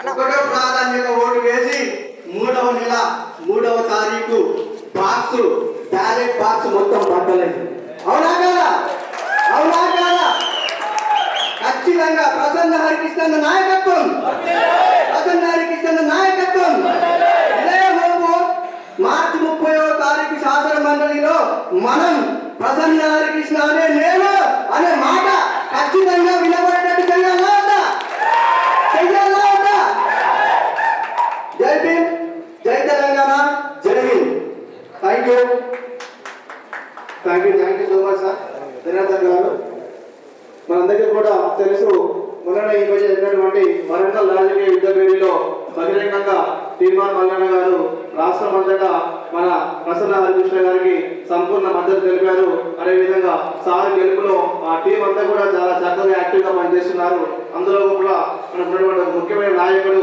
ఒకటో ప్రాధాన్యత ఓటు వేసి 3వ నెల 3వ తారీఖు బాక్స్ బ్యాలెట్ బాక్స్ మొత్తం పట్టలేదు. అవునా కాదా? అవునా కాదా? ఖచ్చితంగా ప్రసన్న హరికృష్ణ నాయకత్వం, ప్రసన్న హరికృష్ణ నాయకత్వం. ఇదే బాబు మార్చి 30వ తారీఖు శాసన మండలిలో మనం ప్రసన్న హరికృష్ణ అనే నేను అనే మాట ఖచ్చితంగా వినబడేటట్టు చెయ్యాలా వద్దా? చెయ్యాలా వద్దా? జై భీమ్, జై తెలంగాణ, జై Hind. Thank you so much sir Dinakar గారు. మనందరికీ కూడా తెలుసు, మొన్న ఈ మధ్య జరిగినటువంటి వరంగల్ రాజకీయ యుద్ధ పేరులో బహిరంగంగా తీర్మాన్ మల్లన్న గారు రాష్ట్రం అంతటా మన ప్రసన్న హరికృష్ణ గారికి సంపూర్ణ మద్దతు తెలిపారు. అదేవిధంగా సార్ గెలుపులో ఆ టీం అంతా కూడా చాలా చక్కగా యాక్టివ్ గా పనిచేస్తున్నారు. అందులో కూడా మనకున్నటువంటి ముఖ్యమైన నాయకుడు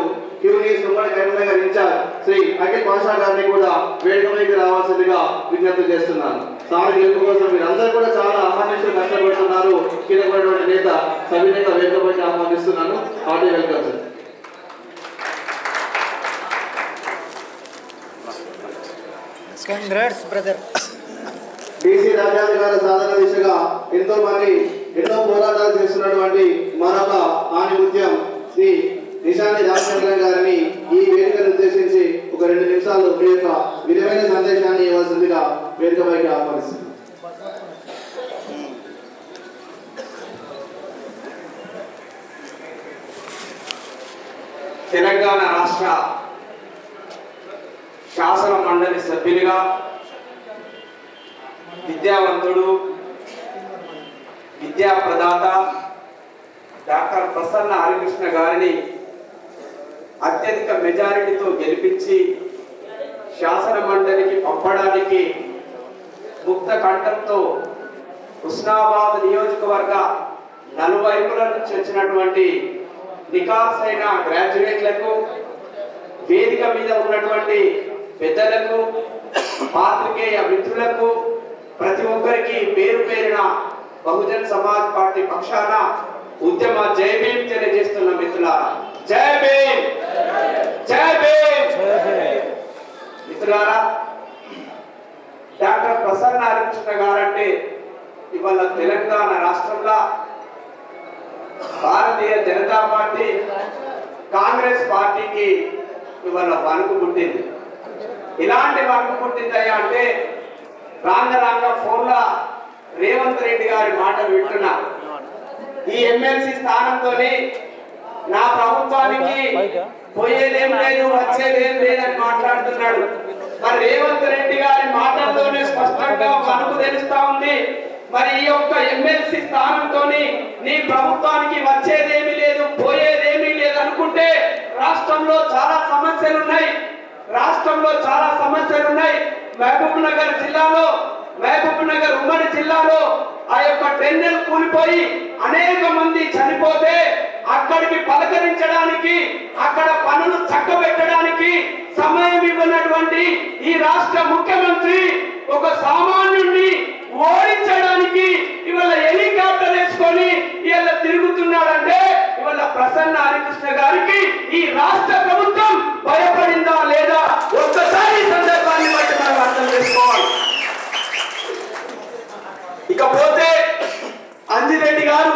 ఉమ్మడి కరీంనగర్ ఇన్ఛార్జ్ శ్రీ అఖిల్ పాషా గారిని కూడా వేడుకలోకి రావాల్సిందిగా విజ్ఞప్తి చేస్తున్నాను. సార్ గెలుపు కోసం మీరందరూ కూడా చాలా అహర్నిశలు కష్టపడుతున్నారు. కీలకమైనటువంటి నేత సవినయంగా వేడుకపైకి ఆహ్వానిస్తున్నాను. Hearty welcome sir. Congrats brother. BC రాజ్యాధికార సాధన దిశగా ఎన్నో పోరాటాలు చేస్తున్నటువంటి మరొక ఆణిముత్యం శ్రీ నిశాని రామచంద్రన్ గారిని ఈ వేదికను ఉద్దేశించి ఒక 2 నిమిషాలు మీ యొక్క విలువైన సందేశాన్ని ఇవ్వాల్సిందిగా వేదికపైకి ఆహ్వానిస్తుంది. తెలంగాణ రాష్ట్ర శాసన మండలి సభ్యునిగా విద్యావంతుడు, విద్యా ప్రదాత డాక్టర్ ప్రసన్న హరికృష్ణ గారిని అత్యధిక మెజారిటీతో గెలిపించి శాసన మండలికి పంపడానికి ముక్త కంఠంతో హుస్నాబాద్ నియోజకవర్గ నలువైపుల నుంచి వచ్చినటువంటి నికార్సైన గ్రాడ్యుయేట్లకు, వేదిక మీద ఉన్నటువంటి పెద్దలకు, పాత్రికేయ మిత్రులకు, ప్రతి ఒక్కరికి పేరు పేరున బహుజన్ సమాజ్ పార్టీ పక్షాన ఉద్యమ జై భీమ్ తెలియజేస్తున్న మిత్రులారా, జై భీమ్, జై భీమ్. మిత్రులారా, డాక్టర్ ప్రసన్న హరికృష్ణ గారంటే ఇవాళ తెలంగాణ రాష్ట్రంలో భారతీయ జనతా పార్టీ, కాంగ్రెస్ పార్టీకి ఇవాళ వణుకు పుట్టింది. ఇలాంటి వణుకు పుట్టిందయ్యా అంటే రాంగ ఫోన్లో రేవంత్ రెడ్డి గారి మాటలు వింటున్నా. ఈ ఎమ్మెల్సీ స్థానంతోనే నా ప్రభుత్వానికి పోయేదేం లేదు, వచ్చేదేం లేదని మాట్లాడుతున్నాడు. మరి రేవంత్ రెడ్డి గారి మాటల్లోనే స్పష్టంగా మనకు తెలుస్తా ఉంది. మరి ఈ యొక్క ఎమ్మెల్సీ స్థానంతోని నీ ప్రభుత్వానికి వచ్చేదేమీ లేదు, పోయేదేమీ లేదు అనుకుంటే రాష్ట్రంలో చాలా సమస్యలు ఉన్నాయి. మహబూబ్ నగర్ జిల్లాలో, మహబూబ్ నగర్ ఉమ్మడి జిల్లాలో ఆ యొక్క టెన్నెల్ కూలిపోయి అనేక మంది చనిపోతే అక్కడికి పలకరించడానికి, అక్కడ పనులు చక్కబెట్టడానికి సమయం ఇవ్వనటువంటి ఈ రాష్ట్ర ముఖ్యమంత్రి ఒక సామాన్యుడిని ఓడించడానికి ఇవాళ హెలికాప్టర్ వేసుకొని ఇవాళ తిరుగుతున్నాడంటే ఇవాళ ప్రసన్న హరికృష్ణ గారికి ఈ రాష్ట్ర ప్రభుత్వం భయపడిందా లేదా ఒక్కసారి సందర్భాన్ని బట్టి మనం అర్థం చేసుకోవాలి. ఇకపోతే అంజిరెడ్డి గారు,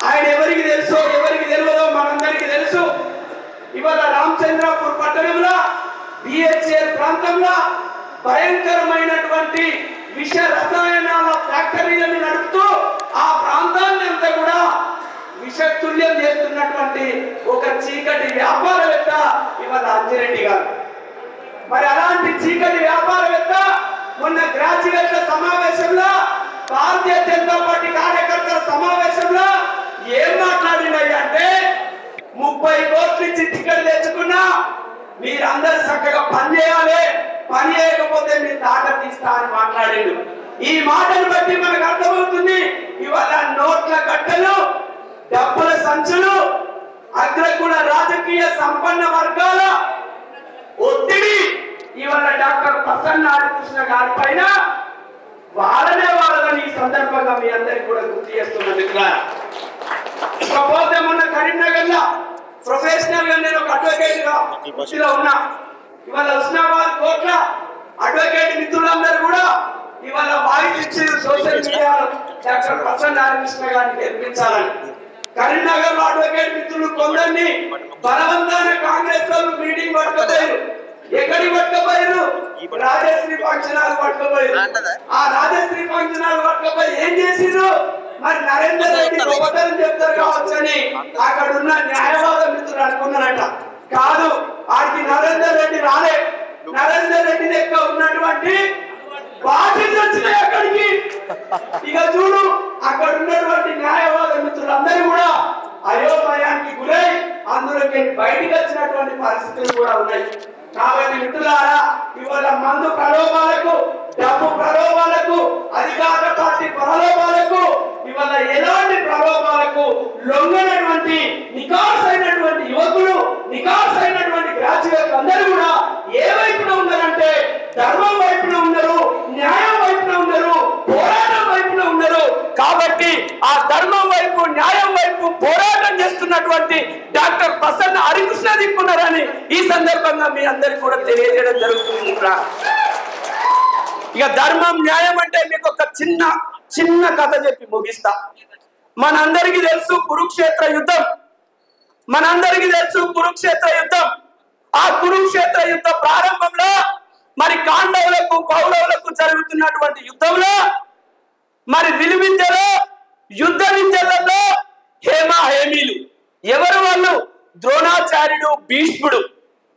ఆయన ఎవరికి తెలుసో ఎవరికి తెలియదో మనందరికీ తెలుసు. ఇవాళ రామచంద్రపూర్ పట్టణంలో బిహెచ్ఎల్ ప్రాంతంలో భయంకరమైనటువంటి విష రసాయనాల ఫ్యాక్టరీలను నడుపుతూ ఆ ప్రాంతాన్ని అంతా కూడా విషతుల్యం చేస్తున్నటువంటి ఒక చీకటి వ్యాపారవేత్త ఇవాళ అంజిరెడ్డి గారు. మరి అలాంటి చీకటి వ్యాపారవేత్త మొన్న గ్రాడ్యుయేట్ల సమావేశంలో, భారతీయ జనతా పార్టీ కార్యకర్తల సమావేశంలో ఏం మాట్లాడినాయి అంటే 30 కోట్లు ఇచ్చి టికెట్ తెచ్చుకున్నా మీరందరూ చక్కగా పని చేయాలి, పని చేయకపోతే మీ తాట తీస్తా అని మాట్లాడిండు. ఈ మాటను బట్టి మనకు అర్థమవుతుంది ఇవాళ నోట్ల కట్టలు, డబ్బుల సంచులు, అగ్రకుల రాజకీయ సంపన్న వర్గాల ఒత్తిడి ఇవాళ డాక్టర్ ప్రసన్న హరికృష్ణ గారి పైన వాళ్ళనే వాళ్ళని ఈ సందర్భంగా మీ అందరికి కూడా గుర్తు చేస్తున్న మిత్రులారా. ఇకపోతే మొన్న కరీంనగర్ లో ప్రొఫెషనల్ గా నేను ఒక అడ్వకేట్ గా వృత్తిలో ఉన్నా. ఇవాళ హుస్నాబాద్ కోట్ల అడ్వకేట్ మిత్రులందరూ కూడా ఇవాళ వాయిస్ ఇచ్చి సోషల్ మీడియాలో డాక్టర్ ప్రసన్న హరికృష్ణ గారిని గెలిపించాలని. కరీంనగర్ లో అడ్వకేట్ మిత్రులు కొందరిని బలవంతాన కాంగ్రెస్ వాళ్ళు మీటింగ్ పట్టుకుపోయారు. ఎక్కడికి పట్టుకుపోయారు? రాజశ్రీ ఫంక్షన్ హాల్ పట్టుకుపోయారు. ఆ రాజశ్రీ ఫంక్షన్ హాల్ పట్టుకుపోయి ఏం చేసిరు? మరి నరేందర్ రెడ్డి గొప్పతనం చెప్తారు కావచ్చని అక్కడ ఉన్న న్యాయవాద మిత్రులు అనుకున్నారట. కాదు, ఆడికి నరేందర్ రెడ్డి రాలే. నరేందర్ రెడ్డి లెక్క ఉన్నటువంటి పార్టీలు వచ్చినాయి అక్కడికి. ఇక చూడు, అక్కడ ఉన్నటువంటి న్యాయవాద మిత్రులందరూ కూడా అయోమయానికి గురై అందులోకి బయటికి వచ్చినటువంటి పరిస్థితులు కూడా ఉన్నాయి. కాబట్టి మిత్రులారా, ఇవాళ మందు ప్రలోభాలకు, డబ్బు ప్రలోభాలకు, అధికార పార్టీ ప్రలోభాలకు, ఇవాళ ఎలాంటి ప్రలోభాలకు లొంగనటువంటి నికాసైనటువంటి యువకులు, నికాసైనటువంటి గ్రాడ్యుయేట్లు అందరూ కూడా ఏ వైపున ఉన్నారంటే ధర్మం వైపున ఉన్నారు, న్యాయం వైపున ఉన్నారు, పోరాటం వైపున ఉన్నారు. కాబట్టి ఆ ధర్మం వైపు, న్యాయం వైపు పోరాటం చేస్తున్నటువంటి డాక్టర్ ప్రసన్న హరికృష్ణ దిక్కున్నారని ఈ సందర్భంగా మీ అందరికి కూడా తెలియజేయడం జరుగుతుంది. ఇక ధర్మం, న్యాయం అంటే మీకు ఒక చిన్న కథ చెప్పి ముగిస్తా. మనందరికీ తెలుసు కురుక్షేత్ర యుద్ధం. మనందరికీ తెలుసు కురుక్షేత్ర యుద్ధం. ఆ కురుక్షేత్ర యుద్ధ ప్రారంభంలో మరి పాండవులకు కౌరవులకు జరుగుతున్నటువంటి యుద్ధంలో మరి విలువిద్యలో, యుద్ధ విద్యలలో హేమీలు ఎవరు? వాళ్ళు ద్రోణాచార్యుడు, భీష్ముడు.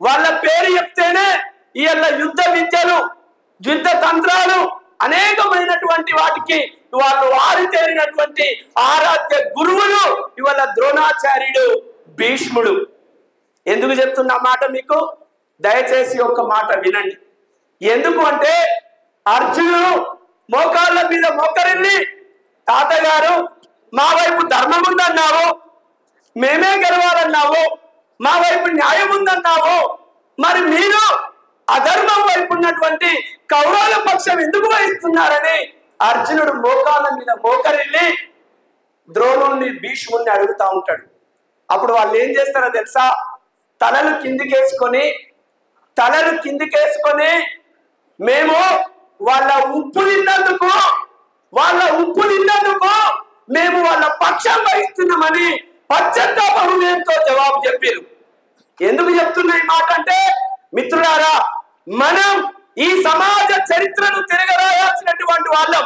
వాళ్ళ పేరు చెప్తేనే ఇవాళ యుద్ధ విద్యలు, యుద్ధ తంత్రాలు అనేకమైనటువంటి వాటికి వాళ్ళు ఆరితేరినటువంటి ఆరాధ్య గురువులు ఇవాళ ద్రోణాచార్యుడు, భీష్ముడు. ఎందుకు చెప్తున్న మాట మీకు దయచేసి ఒక మాట వినండి. ఎందుకు అంటే అర్జునుడు మోకాళ్ళ మీద మోకరిల్లి, తాతగారు మా వైపు ధర్మం ఉందన్నావు, మేమే గెలవాలన్నావు, మా వైపు న్యాయం ఉందన్నావు, మరి మీరు అధర్మం వైపు ఉన్నటువంటి కౌరవుల పక్షం ఎందుకు వహిస్తున్నారని అర్జునుడు మోకాళ్ళ మీద మోకరిల్లి ద్రోణుణ్ణి, భీష్ముణ్ణి అడుగుతా ఉంటాడు. అప్పుడు వాళ్ళు ఏం చేస్తారో తెలుసా? తలలు కిందికేసుకొని మేము వాళ్ళ ఉప్పు తిన్నందుకు మేము వాళ్ళ పక్షం వహిస్తున్నామని పశ్చాత్తాప హృదయంతో జవాబు చెప్పారు. ఎందుకు చెప్తున్నా ఈ మాట అంటే మిత్రులారా, మనం ఈ సమాజ చరిత్రను తిరగరాయాల్సినటువంటి వాళ్ళం,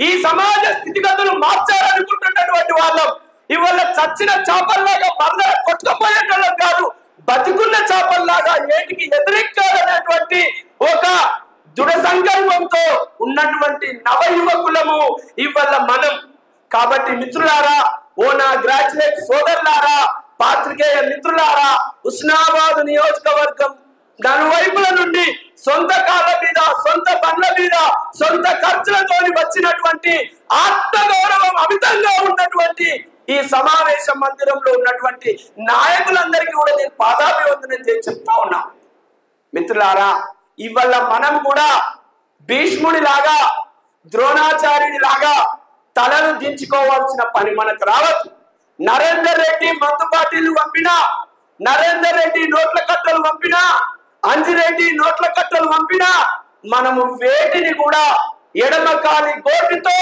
ఈ సమాజ స్థితిగతులు మార్చాలనుకుంటున్నటువంటి వాళ్ళం. ఇవాళ చచ్చిన చేపల్లాగా మరల కొట్టుకుపోయేటోళ్ళం కాదు, బతుకున్న చేపల్లాగా ఏటికి వ్యతిరేకాలనేటువంటి ఒక దృఢ సంకల్పంతో ఉన్నటువంటి నవ యువకులము ఇవాళ మనం. కాబట్టి మిత్రులారా, ఓ నా గ్రాడ్యుయేట్ సోదరులారా, పాత్రికేయ మిత్రులారా, హుస్నాబాద్ నియోజకవర్గం నలువైపుల నుండి సొంత కాళ్ళ మీద, సొంత బండ్ల మీద, సొంత ఖర్చులతో వచ్చినటువంటి ఆత్మగౌరవం అమితంగా ఉన్నటువంటి ఈ సమావేశ మందిరంలో ఉన్నటువంటి నాయకులందరికీ కూడా నేను పాదాభివందనం చేసి చెప్తా ఉన్నా. మిత్రులారా, ఇవాళ మనం కూడా భీష్ముడి లాగా, ద్రోణాచార్యుడి లాగా తలను దించుకోవాల్సిన పని మనకు రావచ్చు. నరేందర్ రెడ్డి మందు పార్టీలు పంపినా, నరేందర్ రెడ్డి నోట్ల కట్టలు పంపినా, అంజిరెడ్డి నోట్ల కట్టలు పంపినా మనము వేటిని కూడా ఎడమకాలి గోటితో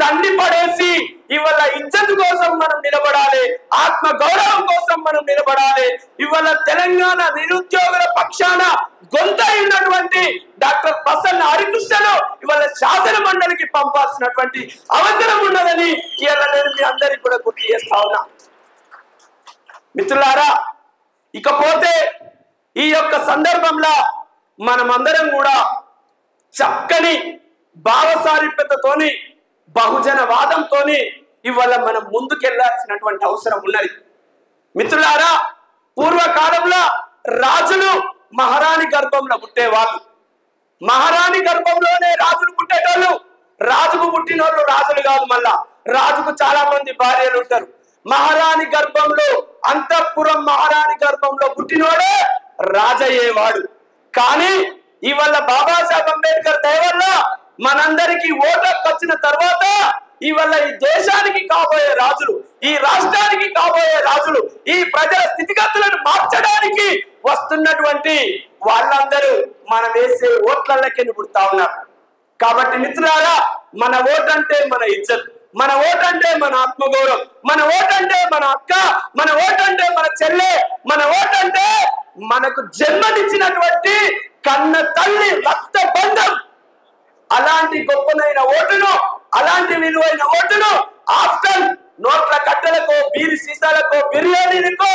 తన్ని పడేసి ఇవాళ ఇజ్జత్ కోసం మనం నిలబడాలి, ఆత్మ గౌరవం కోసం మనం నిలబడాలి. ఇవాళ తెలంగాణ నిరుద్యోగుల పక్షాన గొంత అయినటువంటి డాక్టర్ ప్రసన్న హరికృష్ణను ఇవాళ శాసన మండలికి పంపాల్సినటువంటి అవసరం ఉన్నదని ఇవాళ నేను మీ అందరికీ కూడా గుర్తు చేస్తా ఉన్నా. మిత్రులారా, ఇకపోతే ఈ యొక్క సందర్భంలో మనమందరం కూడా చక్కని భావసారూప్యతతోని, బహుజన వాదంతోని ఇవాళ మనం ముందుకెళ్లాల్సినటువంటి అవసరం ఉన్నది. మిత్రులారా, పూర్వకాలంలో రాజులు మహారాణి గర్భంలో పుట్టేవాళ్ళు. మహారాణి గర్భంలోనే రాజులు పుట్టేటోళ్ళు. రాజుకు పుట్టినోళ్ళు రాజులు కాదు, మళ్ళా రాజుకు చాలా మంది భార్యలు ఉంటారు. మహారాణి గర్భంలో, అంతఃపురం మహారాణి గర్భంలో పుట్టినోడే రాజయ్యేవాడు. కానీ ఇవాళ బాబాసాహెబ్ అంబేద్కర్ దయ వల్ల మనందరికీ ఓటు వచ్చిన తర్వాత ఇవాళ ఈ దేశానికి కాబోయే రాజులు, ఈ రాష్ట్రానికి కాబోయే రాజులు, ఈ ప్రజల స్థితిగతులను మార్చడానికి వస్తున్నటువంటి వాళ్ళందరూ మనం వేసే ఓట్లకి పుడతా ఉన్నారు. కాబట్టి మిత్రులారా, మన ఓటంటే మన ఇజ్జత్, మన ఓటంటే మన ఆత్మగౌరవం, మన ఓటంటే మన అక్క, మన ఓటంటే మన చెల్లె, మన ఓటంటే మనకు జన్మనిచ్చినటువంటి కన్న తల్లి రక్త బంధం. అలాంటి గొప్పనైన ఓటును, అలాంటి విలువైన ఓటును ఆఫ్టర్ నోట్ల కట్టలకో, బీరి సీసాలకో, బిర్యానీలకో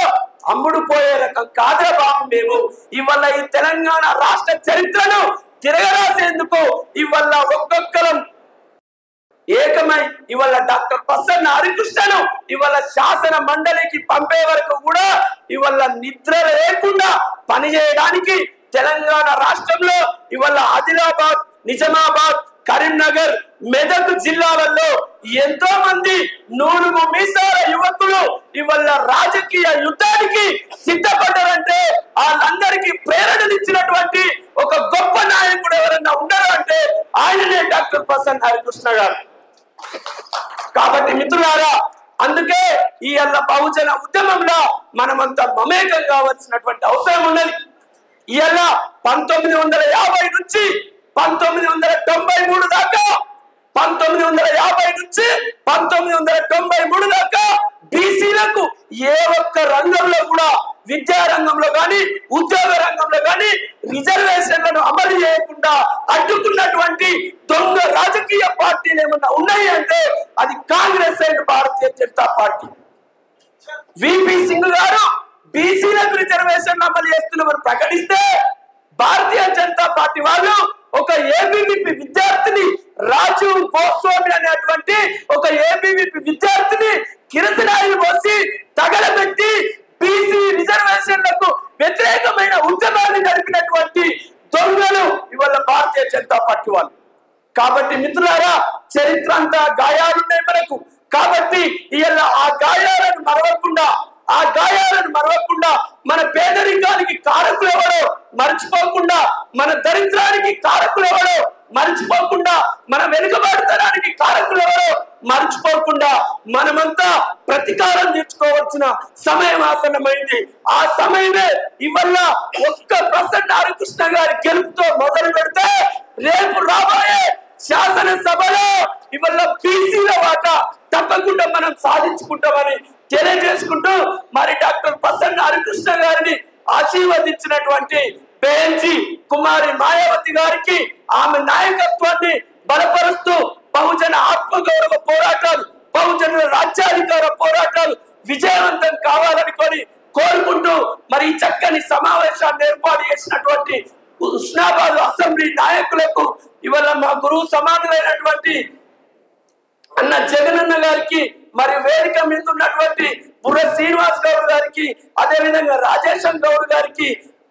అమ్ముడు పోయే రకం కాదా బాబు మేము. ఇవాళ ఈ తెలంగాణ రాష్ట్ర చరిత్రను తిరగరాసేందుకు ఇవాళ ఒక్కొక్కరం ఏకమై ఇవాళ డాక్టర్ ప్రసన్న హరికృష్ణను ఇవాళ శాసన మండలికి పంపే వరకు కూడా ఇవాళ నిద్ర లేకుండా పనిచేయడానికి తెలంగాణ రాష్ట్రంలో ఇవాళ ఆదిలాబాద్, నిజామాబాద్, కరీంనగర్, మెదక్ జిల్లాలలో ఎంతో మంది నూరుగు మీసాల యువకులు ఇవాళ రాజకీయ యుద్ధానికి సిద్ధపడ్డారంటే వాళ్ళందరికీ ప్రేరణనిచ్చినటువంటి ఒక గొప్ప నాయకుడు ఎవరన్నా ఉన్నారు అంటే ఆయననే డాక్టర్ ప్రసన్న హరికృష్ణ గారు. కాబట్టి మిత్రులారా, అందుకే ఈ బహుజన ఉద్యమంలో మనమంతా మమేకం కావాల్సినటువంటి అవసరం ఉన్నది. ఇవాళ 1950 నుంచి 1993 దాకా 1950 నుంచి 1993 దాకా బీసీలకు ఏ ఒక్క రంగంలో కూడా, విద్యా రంగంలో కానీ, ఉద్యోగ రంగంలో కానీ రిజర్వేషన్లను అమలు చేయకుండా అడ్డుకున్నటువంటి దొంగ రాజకీయ పార్టీలు ఏమన్నా ఉన్నాయి అంటే అది Congress and Bharatiya Janata party. VP Singh గారు బీసీలకు రిజర్వేషన్ అమలు చేస్తున్నవారు ప్రకటిస్తే భారతీయ జనతా పార్టీ వాళ్ళు ఒక ఏబీవీపీ విద్యార్థిని, రాజు గోస్వామి అనేటువంటి ఒక ఏబీవీపీ విద్యార్థిని కిరసనాయిలు పోసి తగలబెట్టి బీసీ రిజర్వేషన్లకు వ్యతిరేకమైన ఉద్యమాన్ని నడిపినటువంటి దొంగలు ఇవాళ భారతీయ జనతా పార్టీ వాళ్ళు. కాబట్టి మిత్రులారా, చరిత్ర అంతా గాయాలున్నాయి మనకు. కాబట్టి ఇవాళ ఆ గాయాలను మరవకుండా మన పేదరికానికి కారకులు ఎవరో మర్చిపోకుండా, మన దరిద్రానికి కారకులు ఎవరో మర్చిపోకుండా, మన వెనుకబాటుతనానికి కారకులు ఎవరో మర్చిపోకుండా మనమంతా ప్రతీకారం తీర్చుకోవాల్సిన సమయం ఆసన్నమైంది. ఆ సమయమే ఇవల్ల ఒక్క ప్రసన్న హరికృష్ణ గారి గెలుపుతో మొదలు పెడితే రేపు రాబోయే శాసనసభలో ఇవల్ల బీసీల వాటా తప్పకుండా మనం సాధించుకుంటామని తెలియజేసుకుంటూ, మరి డాక్టర్ ప్రసన్న హరికృష్ణ గారిని ఆశీర్వదించినటువంటి బేంజీ కుమారి మాయావతి గారికి ఆమె నాయకత్వాన్ని బలపరుస్తూ బహుజన ఆత్మగౌరవ పోరాటాలు, బహుజనుల రాజ్యాధికార పోరాటాలు విజయవంతం కావాలని కోరుకుంటూ మరి చక్కని సమావేశాన్ని ఏర్పాటు చేసినటువంటి హుస్నాబాద్ అసెంబ్లీ నాయకులకు, ఇవాళ మా గురువు సమానులైనటువంటి అన్న జగనన్న గారికి, మరి వేదిక మీద ఉన్నటువంటి బుర్ర శ్రీనివాస్ గౌడ్ గారికి, అదే విధంగా రాజేశం గౌడ్ గారికి,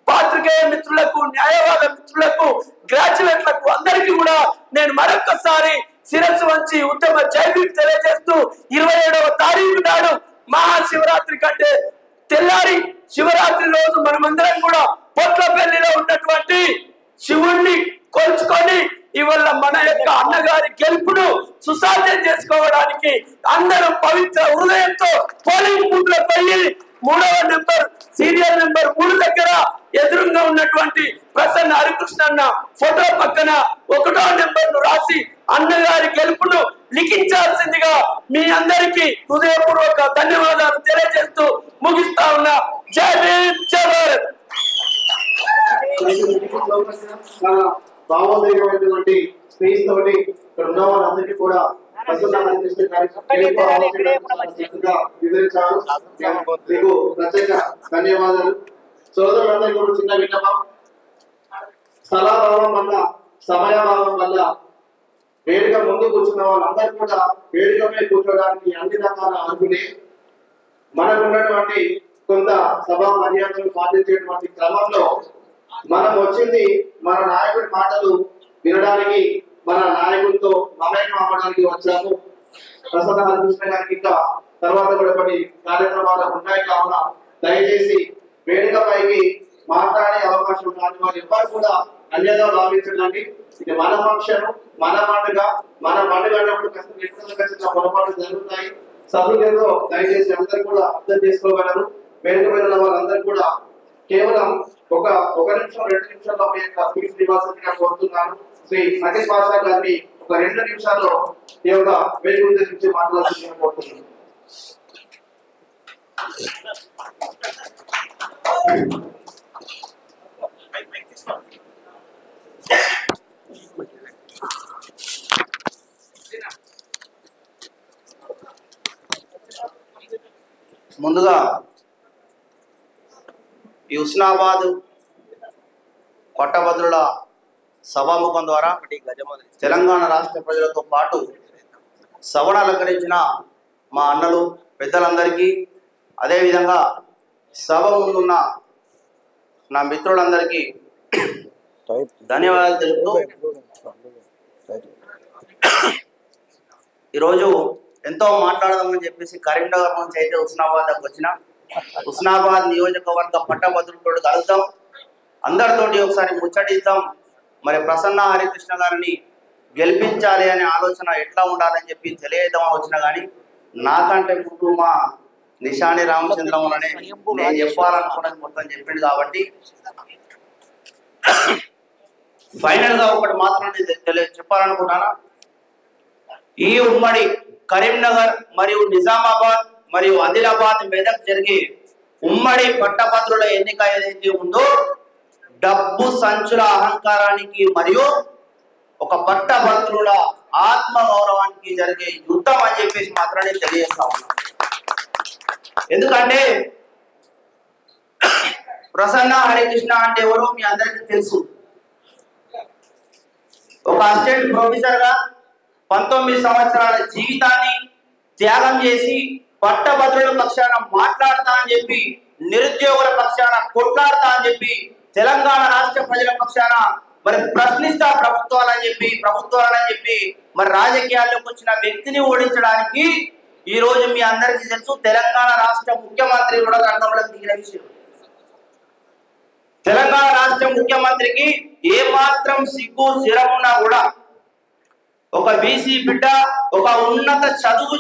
పాత్రికేయ మిత్రులకు, న్యాయవాద మిత్రులకు, గ్రాడ్యుయేట్లకు అందరికీ కూడా నేను మరొక్కసారి శిరస్సు వంచి ఉత్తమ జైబీకి తెలియజేస్తూ 27వ తారీఖు నాడు మహాశివరాత్రి కంటే తెల్లారి శివరాత్రి రోజు మనమందరం కూడా పొట్లపల్లిలో ఉన్నటువంటి శివుణ్ణి కొలుచుకొని ఇవాళ మన యొక్క అన్నగారి గెలుపును సుసాధ్యం చేసుకోవడానికి అందరూ పవిత్ర హృదయంతో పోలింగ్ బూత్ లో పోయి 3వ నెంబర్ సీరియల్ నెంబర్ 3 దగ్గర ఎదురుగా ఉన్నటువంటి ప్రసన్న హరికృష్ణ అన్న ఫోటో పక్కన 1వ నెంబర్ ను రాసి అన్నగారి గెలుపును లిఖించాల్సిందిగా మీ అందరికీ హృదయపూర్వక ధన్యవాదాలు తెలియజేస్తూ ముగిస్తా ఉన్నా. జై భీమ్, జై భారత్. భావోద్వేగమైనటువంటి స్పేస్ తోటి ఇక్కడ ఉన్న వాళ్ళందరికీ కూడా వివరించారు. మీకు ప్రత్యేక ధన్యవాదాలు. సోదరులందరికీ కూడా చిన్న విన్నపం, స్థలాభావం వల్ల, సమయాభావం వల్ల వేడుక ముందు కూర్చున్న వాళ్ళందరూ కూడా వేడుకపై కూర్చోడానికి అన్ని రకాల అర్హులే. మనకున్నటువంటి కొంత సభా మర్యాదలు పాటించేటువంటి క్రమంలో మనం వచ్చింది మన నాయకుడి మాటలు వినడానికి, మన నాయకుడితో మమేకం అవ్వడానికి వచ్చాము. ప్రసన్న హరికృష్ణ గారికి ఇంకా తర్వాత కూడా కొన్ని కార్యక్రమాలు ఉన్నాయి కావున దయచేసి వేదిక పైకి మాట్లాడే అవకాశం కాని వారు ఎవ్వరు కూడా అన్యదా భావించండి. ఇది మన ఫంక్షన్, మన పండుగ. మన పండుగ అన్నప్పుడు ఖచ్చితంగా పొరపాట్లు జరుగుతాయి. సభ్యులతో దయచేసి అందరూ కూడా అర్థం చేసుకోగలరు. వేదిక మీద వాళ్ళందరూ కూడా కేవలం ఒక నిమిషం 2 నిమిషాల్లో మీ యొక్క స్పీచ్ దివాసంగా కోరుతున్నాను. శ్రీ అఖిల్ పాషా గారిని ఒక 2 నిమిషాల్లో ఈ యొక్క వేదిక ఉద్దేశించి మాట్లాడాల్సిందిగా కోరుతున్నాను. ముందుగా ఈ హుస్నాబాద్ పట్టభద్రుల సభాముఖం ద్వారా తెలంగాణ రాష్ట్ర ప్రజలతో పాటు సభను అలంకరించిన మా అన్నలు పెద్దలందరికీ, అదేవిధంగా సభ ముందున్న నా మిత్రులందరికీ ధన్యవాదాలు తెలుపుతూ ఈరోజు ఎంతో మాట్లాడదామని చెప్పేసి కరీంనగర్ నుంచి అయితే హుస్నాబాద్ దగ్గర వచ్చిన హుస్నాబాద్ నియోజకవర్గ పట్టభద్రులతో కలుద్దాం, అందరితోటి ఒకసారి ముచ్చటిద్దాం. మరి ప్రసన్న హరికృష్ణ గారిని గెలిపించాలి అనే ఆలోచన ఎట్లా ఉండాలని చెప్పి తెలియదామని వచ్చిన కానీ నాకంటే ముందు మా నిషాని రామచంద్రమని నేను చెప్పాలనుకున్నది మొత్తం చెప్పింది కాబట్టి ఫైనల్ గా ఒకటి మాత్రం చెప్పాలనుకుంటానా. ఈ ఉమ్మడి కరీంనగర్ మరియు నిజామాబాద్ మరియు ఆదిలాబాద్ మెదక్ జరిగే ఉమ్మడి పట్టభద్రుల ఎన్నిక ఏదైతే ఉందో డబ్బు సంచుల అహంకారానికి మరియు ఒక పట్టభద్రుల ఆత్మ గౌరవానికి జరిగే యుద్ధం అని చెప్పేసి మాత్రమే తెలియజేస్తా ఉన్నాం. ఎందుకంటే ప్రసన్న హరికృష్ణ అంటే ఎవరో మీ అందరికీ తెలుసు. ఒక అసిస్టెంట్ ప్రొఫెసర్ గా 19 సంవత్సరాల జీవితాన్ని త్యాగం చేసి పట్టభద్రుల పక్షాన మాట్లాడతా అని చెప్పి, నిరుద్యోగుల పక్షాన కొట్లాడతా అని చెప్పి, తెలంగాణ రాష్ట్ర ప్రజల పక్షాన మరి ప్రశ్నిస్తా ప్రభుత్వాలని చెప్పి మరి రాజకీయాల్లోకి వచ్చిన వ్యక్తిని ఓడించడానికి ఈ రోజు మీ అందరికీ తెలుసు తెలంగాణ రాష్ట్ర ముఖ్యమంత్రి కూడా రంగంలోకి దిగిన విషయం. తెలంగాణ రాష్ట్ర ముఖ్యమంత్రికి ఏ మాత్రం సిగ్గు శిరమున్నా కూడా ఒక బీసీ బిడ్డ, ఒక ఉన్నత చదువు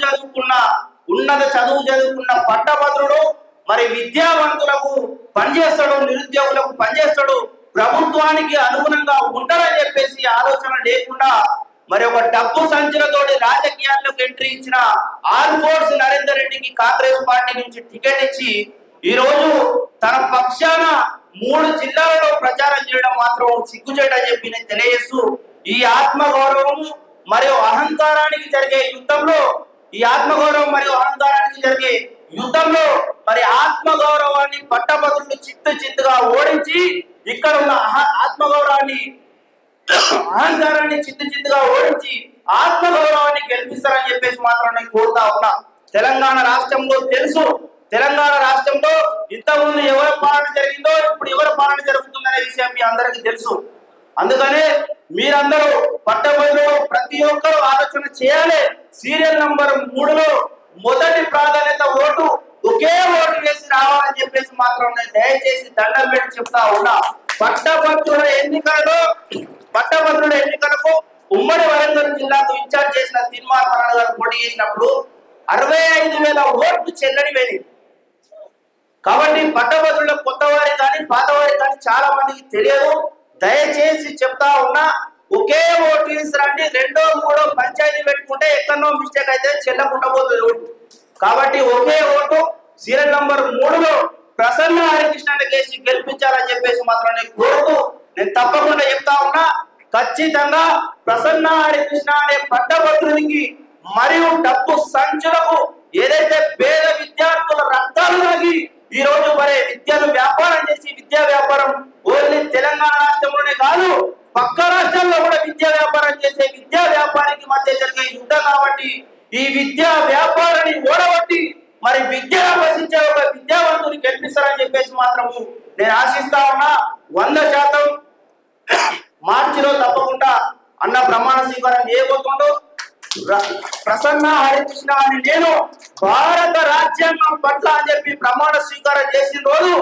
చదువుకున్న పట్టభద్రుడు మరి విద్యావంతులకు పనిచేస్తాడు, నిరుద్యోగులకు పనిచేస్తాడు, ప్రభుత్వానికి అనుగుణంగా ఉంటారని చెప్పేసి ఆలోచన లేకుండా మరి ఒక డబ్బు సంచులతోటి రాజకీయాల్లోకి ఎంట్రీ ఇచ్చిన ఆల్ఫోర్స్ నరేందర్ రెడ్డికి కాంగ్రెస్ పార్టీ నుంచి టికెట్ ఇచ్చి ఈ రోజు తన పక్షాన 3 జిల్లాలలో ప్రచారం చేయడం మాత్రం సిగ్గుచేటని చెప్పి నేను తెలియజేస్తూ, ఈ ఆత్మగౌరవం మరియు అహంకారానికి జరిగే యుద్ధంలో మరి ఆత్మగౌరవాన్ని పట్టభద్రులు చిత్తుగా ఓడించి ఇక్కడ ఉన్న ఆత్మగౌరవాన్ని అహంకారాన్ని చిత్తుగా ఓడించి ఆత్మగౌరవాన్ని గెలిపిస్తారని చెప్పేసి మాత్రం నేను కోరుతా ఉన్నా. తెలంగాణ రాష్ట్రంలో తెలుసు, తెలంగాణ రాష్ట్రంలో ఇంతకుముందు ఎవరి పాలన జరిగిందో ఇప్పుడు ఎవరి పాలన జరుగుతుందనే విషయం మీ అందరికీ తెలుసు. అందుకనే మీరందరూ పట్టభద్రులు ప్రతి ఒక్కరూ ఆలోచన చేయాలి. సీరియల్ నంబర్ 3లో మొదటి ప్రాధాన్యత ఓటు, ఒకే ఓటు వేసి రావాలని చెప్పేసి మాత్రం నేను దయచేసి దండం పెట్టి చెప్తా ఉన్నా. పట్టభద్రుల ఎన్నికలకు ఉమ్మడి వరంగల్ జిల్లాకు ఇన్ఛార్జ్ చేసిన తీర్మాన్ మల్లన్న గారు పోటీ చేసినప్పుడు 65,000 ఓట్లు చెల్లనివేది. కాబట్టి పట్టభద్రుల కొత్త వారి కానీ పాత వారి కానీ చాలా మందికి తెలియదు. దయచేసి చెప్తా ఉన్నా, ఒకే ఓటు వేసి రండి. 2, 3 పంచాయతీ పెట్టుకుంటే ఎక్కడో మిస్టేక్ అయితే చెల్లకుండా పోతుంది ఓటు. కాబట్టి ఒకే ఓటు సీరియల్ నంబర్ 3లో ప్రసన్న హరికృష్ణ కేసి గెలిపించాలని చెప్పేసి మాత్రం నేను కోరుతూ నేను తప్పకుండా చెప్తా ఉన్నా. ఖచ్చితంగా ప్రసన్న హరికృష్ణ అనే పట్టభద్రునికి మరియు డబ్బు సంచులకు ఏదైతే పేద విద్యార్థుల రక్తాలు తాగి ఈ రోజు మరి విద్యను వ్యాపారం చేసి, విద్యా వ్యాపారం ఓన్లీ తెలంగాణ రాష్ట్రంలోనే కాదు పక్క రాష్ట్రాల్లో కూడా విద్యా వ్యాపారం చేసే విద్యా వ్యాపారికి మధ్య జరిగే యుద్ధం కాబట్టి ఈ విద్యా వ్యాపారాన్ని ఓడగొట్టి మరి విద్యను అభ్యసించే ఒక విద్యావంతుని గెలిపిస్తారని చెప్పేసి మాత్రము నేను ఆశిస్తా ఉన్నా. 100% మార్చిలో తప్పకుండా అన్న ప్రమాణ స్వీకారం చేయబోతుండో ప్రసన్న హరికృష్ణ అని నేను భారత రాజ్యాంగం పట్ల అని చెప్పి ప్రమాణ స్వీకారం చేసిన రోజు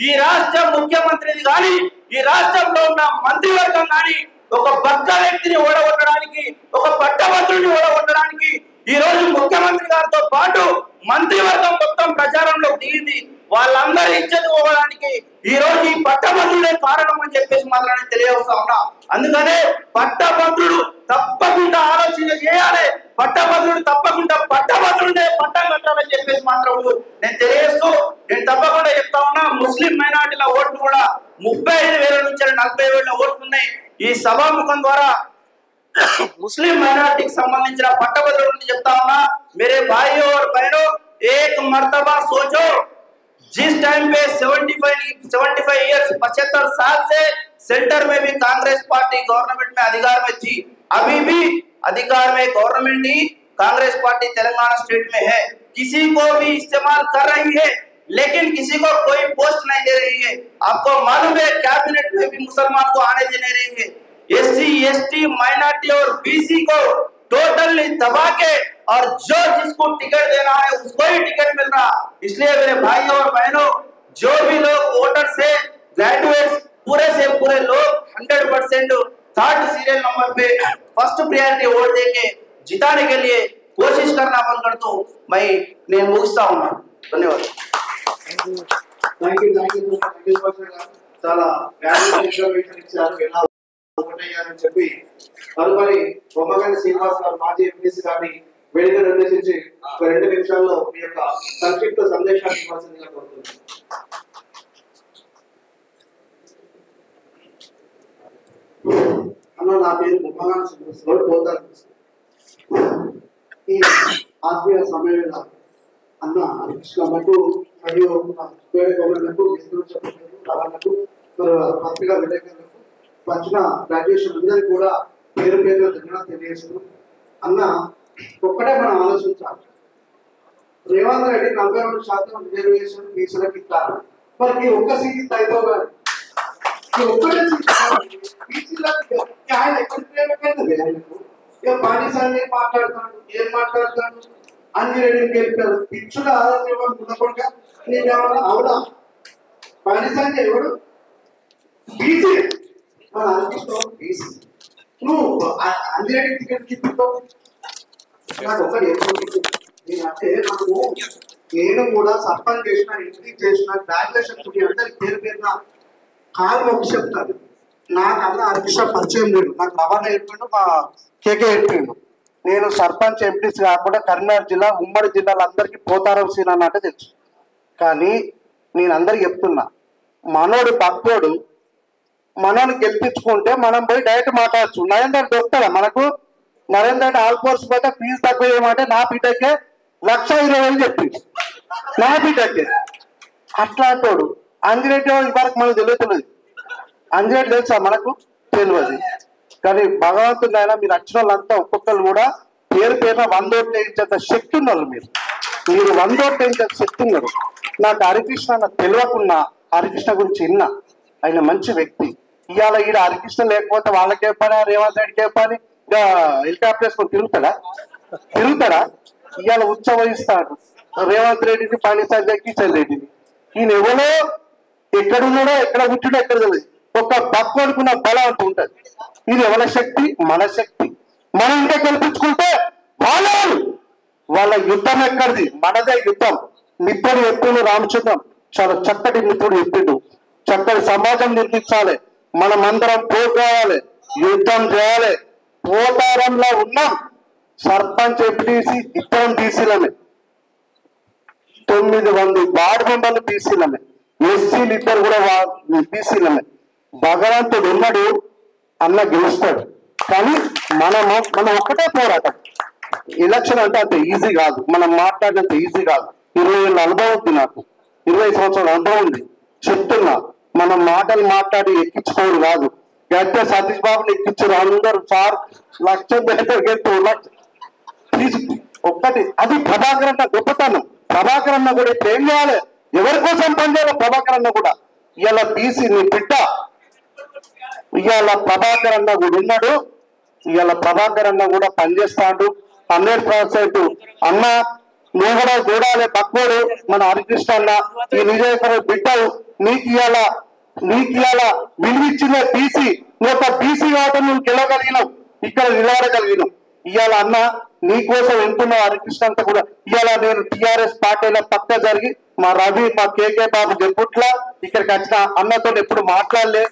ఈ రాష్ట్ర ముఖ్యమంత్రిని కానీ ఈ రాష్ట్రంలో ఉన్న మంత్రివర్గం కానీ ఒక భక్త వ్యక్తిని ఓడగొట్టడానికి, ఒక పట్టభద్రుని ఓడగొట్టడానికి ఈ రోజు ముఖ్యమంత్రి గారితో పాటు మంత్రివర్గం మొత్తం ప్రచారంలో దిగింది. వాళ్ళందరూ ఇచ్చేది పోవడానికి ఈ రోజు ఈ పట్టభద్రుడే కారణం అని చెప్పేసి మాత్రమే తెలియవస్తా ఉన్నా. అందుకనే పట్టభద్రుడు తప్పకుండా ఆలోచన చేయాలి, పట్టభద్రుడు తప్పకుండా పట్టభద్రుడే పట్టం కట్టాలని చెప్పేసి మాత్రం నేను తెలియజేస్తూ నేను తప్పకుండా చెప్తా ఉన్నా. ముస్లిం మైనారిటీల ఓట్లు కూడా 35,000 నుంచి 40,000 ఓట్లు ఉన్నాయి. ఈ సభాముఖం ద్వారా मुस्लिम माइनॉरिटी के संबंधिंచిన పట్టభద్రులను చెప్తా ఉన్నా, मेरे भाइयों और बहनों एक मर्तबा सोचो, जिस टाइम पे 75 इयर्स 75 साल से सेंटर में भी कांग्रेस पार्टी गवर्नमेंट में अधिकार में थी, अभी भी अधिकार में गवर्नमेंट ही कांग्रेस पार्टी तेलंगाना स्टेट में है, किसी को भी इस्तेमाल कर रही है लेकिन किसी को कोई पोस्ट नहीं दे रही है। आपको मालूम है कैबिनेट में भी मुसलमान को आने दे नहीं रही है। एससी एसटी माइनॉरिटी और बीसी को टोटली दबा के और जो जिसको टिकट देना है उसको ही टिकट मिल रहा। इसलिए मेरे भाइयों और बहनों, जो भी लोग वोटर से ग्रेजुएट्स पूरे से पूरे लोग 100% थर्ड सीरियल नंबर पे फर्स्ट प्रायोरिटी वोट देके जिताने के लिए कोशिश करना बंद कर दो। मैं मुगिस्ता हूँ। धन्यवाद। చాలా అని చెప్పి తదుపరి బొమ్మగాని శ్రీనివాస్ గారు మాజీ ఎంపీసీ గారిని వేదిక నిర్దేశించి ఒక 2 నిమిషాల్లో మీ యొక్క సంక్షిప్త సందేశాన్ని ఇవ్వాల్సిందిగా కోరుతున్నాను. అన్న, నా పేరు బొమ్మగాని శ్రీనివాస్ గారు, పోతాను. ఈ ఆత్మీయ సమ్మేళన అన్న కృష్ణకు మరియు పేద గవర్నర్లకు రవాణాకు పత్రికా విలేకరులకు వచ్చిన గ్రాడ్యుయేషన్ అందరికీ కూడా పేరు పేరు ధన్యవాదాలు తెలియజేస్తూ, అన్న ఒక్కటే మనం ఆలోచించాలి. రేవంత్ రెడ్డి 42% రిజర్వేషన్ బీసీలకు ఇస్తారు, మరి ఒక్క సీట్ అయిపోగాలి ఒక్కటే బీసీలకు ఆయన ఎక్కడికి ఆయనకు ఇక బానిసాన్ని మాట్లాడుతాడు, ఏం మాట్లాడతాడు, అంజిరెడ్డికి గెలిపారు పిచ్చుల ఆదాయం ఉండకుండా నేనేమన్నా అవునా బానిసాన్ని ఎవడు బీసీ మన అనిపిస్తావు బీసీ నువ్వు అంజిరెడ్డి టికెట్ తిప్పుతావు. నాకు ఒకటి నేనంటే నేను కూడా సర్పంచ్ చేసిన ఇంటికి చేసిన గ్రాడ్యుయేషన్ అందరికి పేరు పేరున కాలు ఒక చెప్తాను. నాకన్నా అనిపిస్తా పరిచయం లేదు, నాకు రవాణా చెప్పిండు, మా కేకే చెప్పిండు. నేను సర్పంచ్ ఎంపీసీ కాకుండా కరీంనగర్ జిల్లా ఉమ్మడి జిల్లాలో అందరికీ పోతారం సీన్ అన్నట్టు తెలుసు. కానీ నేను అందరికి చెప్తున్నా, మనోడు పక్కోడు మనోని గెలిపించుకుంటే మనం పోయి డైరెక్ట్ మాట్లాడచ్చు. నరేందర్ దొరుకుతాడా మనకు? నరేందర్ ఆల్ కోర్స్ పోతే ఫీజు తక్కువ చేయమంటే నా బిడ్డకే 1,20,000 చెప్పింది, నా బిడ్డకే. అట్లాంటోడు అంజిరెడ్డి వరకు మనకు తెలుగుతున్నది. అంజిరెడ్డి తెలుసా మనకు? తెలియదు. కానీ భగవంతుడు అయినా మీరు వచ్చిన వాళ్ళంతా ఒక్కొక్కరు కూడా పేరు పేరున 100 ఓట్లు వేయించేంత శక్తి ఉన్నారు. మీరు 100 ఓట్లు వేయించేంత శక్తి ఉన్నారు. నాకు హరికృష్ణ నాకు తెలియకున్నా హరికృష్ణ గురించి విన్నా, ఆయన మంచి వ్యక్తి. ఇవాళ ఈడ హరికృష్ణ లేకపోతే వాళ్ళకే పని, రేవంత్ రెడ్డికే పని, ఇంకా హెలికాప్టర్ వేసుకొని తిరుగుతాడా? ఇవాళ ఉత్సవిస్తాడు రేవంత్ రెడ్డిని, పని సంజయ్, కిషన్ రెడ్డిని. ఈయన ఎవరో ఎక్కడున్నాడో ఎక్కడ కూర్చుండో ఎక్కడ తెలియదు. ఒక బక్కు అనుకున్న బలం అంటూ ఉంటది. ఇది ఎవరి శక్తి? మన శక్తి. మనం ఇంకా గెలిపించుకుంటే వాళ్ళ యుద్ధం ఎక్కడిది? మనదే యుద్ధం. మిత్రుడు ఎప్పుడు రామచంద్రం చాలా చక్కటి మిత్రుడు చెప్పిండు, చక్కటి సమాజం నిర్మించాలి, మనం అందరం పోరాడాలి, యుద్ధం చేయాలి. పోతారంలో ఉన్నాం. సర్పంచ్ ఎంపీసీ ఇద్దరం బీసీలమే, 9 మంది వార్డు మెంబర్లు బీసీలమే, ఎస్సీలు ఇద్దరు కూడా బీసీలమే. భగవంతుడు ఉన్నాడు, అన్న గెలుస్తాడు. కానీ మనం ఒక్కటే పోరాటం. ఎలక్షన్ అంటే అంత ఈజీ కాదు, మనం మాట్లాడినంత ఈజీ కాదు. 20 ఏళ్ళ అనుభవం ఉంది నాకు, 20 సంవత్సరాల అనుభవం ఉంది. చెప్తున్నా, మనం మాటలు మాట్లాడి ఎక్కించుకోవడం కాదు. గట్టే సతీష్ బాబుని ఎక్కించారు అందరూ, సార్ 1,00,000 ఒక్కటి. అది ప్రభాకర్ అన్న గొప్పతనం. ప్రభాకర్ అన్న కూడా ఇప్పుడు ఏం చేయాలి? ఎవరి కోసం పనిచేయాలి? ప్రభాకర్ అన్న కూడా ఇవాళ బీసీ నీ బిడ్డ, ఇవాళ ప్రభాకర్ అన్న కూడా ఉన్నాడు. ఇవాళ ప్రభాకర్ అన్న కూడా పనిచేస్తాడు 100%. అన్న నువ్వు కూడా చూడాలి, పక్కోడు మన హరికృష్ణ అన్న, ఈ నిజాకర బిడ్డవు. నీకు ఇవాళ విలువిచ్చిన బీసీ, నువ్వు ఒక బీసీ కాబట్టి నువ్వు గెలవగలిగినావు, ఇక్కడ నిలబడగలిగినావు. ఇవాళ అన్న నీకోసం వెళ్తున్నావు హరికృష్ణ అంతా కూడా. ఇవాళ నేను టీఆర్ఎస్ పార్టీలో పక్క జరిగి మా రవి మా కేకే బాబు గెప్పుట్ల ఇక్కడికి వచ్చిన అన్నతో ఎప్పుడు మాట్లాడలే.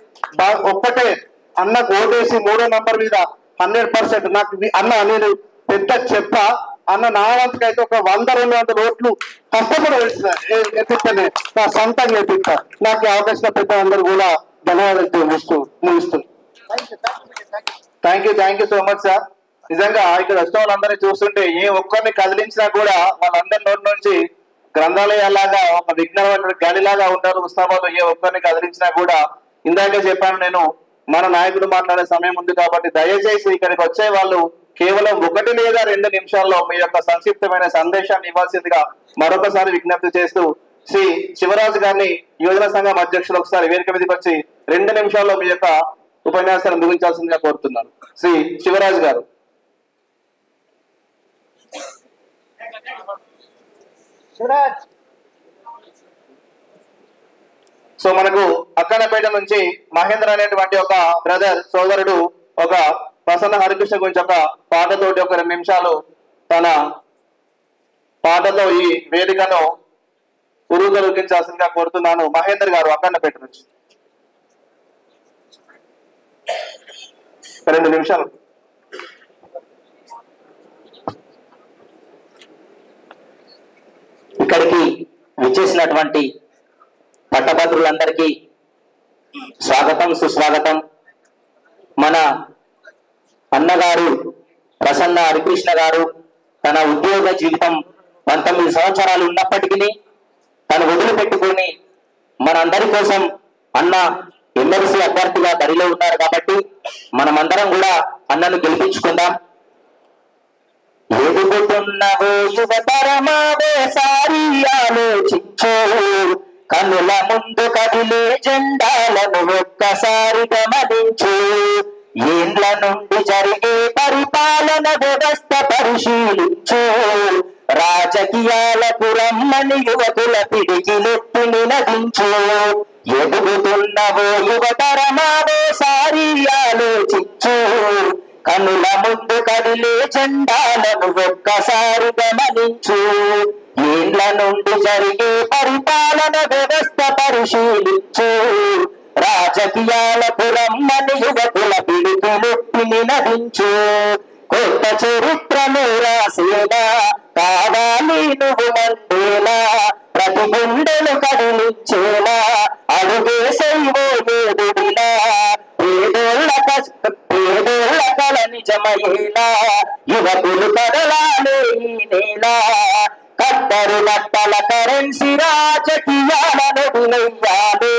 ఒక్కటే అన్నకు ఓటేసి 3వ నంబర్ మీద 100% నాకు అన్న నేను పెద్ద చెప్ప అన్న నా వంతుకైతే ఒక 100-200 ఓట్లు కష్టపడి ఎత్తిస్తానే నా సొంతంగా ఎత్తిస్తా. నాకు అవకాశం పెద్ద అందరూ కూడా ధన్యవాదాలు ముగిస్తుంది. Thank you so much sir. నిజంగా ఇక్కడ వచ్చిన వాళ్ళందరినీ చూస్తుంటే ఏ ఒక్కరిని కదిలించినా కూడా వాళ్ళందరి నోటి నుంచి గ్రంథాలయాలాగా ఒక విజ్ఞాన గాలిలాగా ఉంటారు ఉత్సవాలు. ఏ ఒక్కరిని కదిలించినా కూడా ఇందాకే చెప్పాను నేను, మన నాయకుడు మాట్లాడే సమయం ఉంది కాబట్టి దయచేసి ఇక్కడికి వచ్చే వాళ్ళు కేవలం 1 లేదా 2 నిమిషాల్లో మీ యొక్క సంక్షిప్తమైన సందేశాన్ని ఇవ్వాల్సిందిగా మరొకసారి విజ్ఞప్తి చేస్తూ శ్రీ శివరాజు గారిని యువజన సంఘం అధ్యక్షులు ఒకసారి వేదిక మీదకి వచ్చి 2 నిమిషాల్లో మీ యొక్క ఉపన్యాసాన్ని ముగించాల్సిందిగా కోరుతున్నాను. శ్రీ శివరాజు గారు. సో మనకు అక్కనపేట నుంచి మహేంద్ర అనేటువంటి ఒక బ్రదర్ సోదరుడు ఒక ప్రసన్న హరికృష్ణ గురించి ఒక పాటతోటి ఒక 2 నిమిషాలు తన పాటతో ఈ వేదికను ఉరుగొలిగించాల్సిందిగా కోరుతున్నాను. మహేంద్ర గారు అక్కనపేట నుంచి 2 నిమిషాలు. ఇక్కడికి విచ్చేసినటువంటి పట్టభద్రులందరికీ స్వాగతం సుస్వాగతం. మన అన్నగారు ప్రసన్న హరికృష్ణ గారు తన ఉద్యోగ జీవితం 19 సంవత్సరాలు ఉన్నప్పటికీ తను వదిలిపెట్టుకొని మనందరి కోసం అన్న ఎమ్మెల్సీ అభ్యర్థిగా బరిలో ఉన్నారు కాబట్టి మనమందరం కూడా అన్నను గెలిపించుకుందాం. ఎదుగుతున్నవో యువతరమావే సారి ఆలోచించో, కనుల ముందు కదిలే జెండాలను ఒక్కసారి గమనించు, ఏండ్ల నుండి జరిగే పరిపాలన వ్యవస్థ పరిశీలించు, రాజకీయాలకు రమ్మని యువకుల పిడికిలెత్తి నదించు. ఎదుగుతున్నవో యువతరమావే సారి ఆలోచించు, కనుల ముందు కదిలే జెండాలను ఒక్కసారి గమనించు, ఏండ్ల నుండి జరిగే పరిపాలన వ్యవస్థ పరిశీలించు, రాజకీయాలకు రమ్మని యువకుల పిడికిలెత్తి నదించు. కొత్త చరిత్రను రాసేలా కావాలి నువ్వు మండేలా, ప్రతి గుండెను కదిలించేలా అడుగేసేవో ఏదుడిలా, పేదోళ్ళ కల నిజమయ్యేలా యువకులు కదలాలే ఈ నేల. కద్దరు బట్టల కరెన్సీ రాజకీయాలను విలయ్యాలే,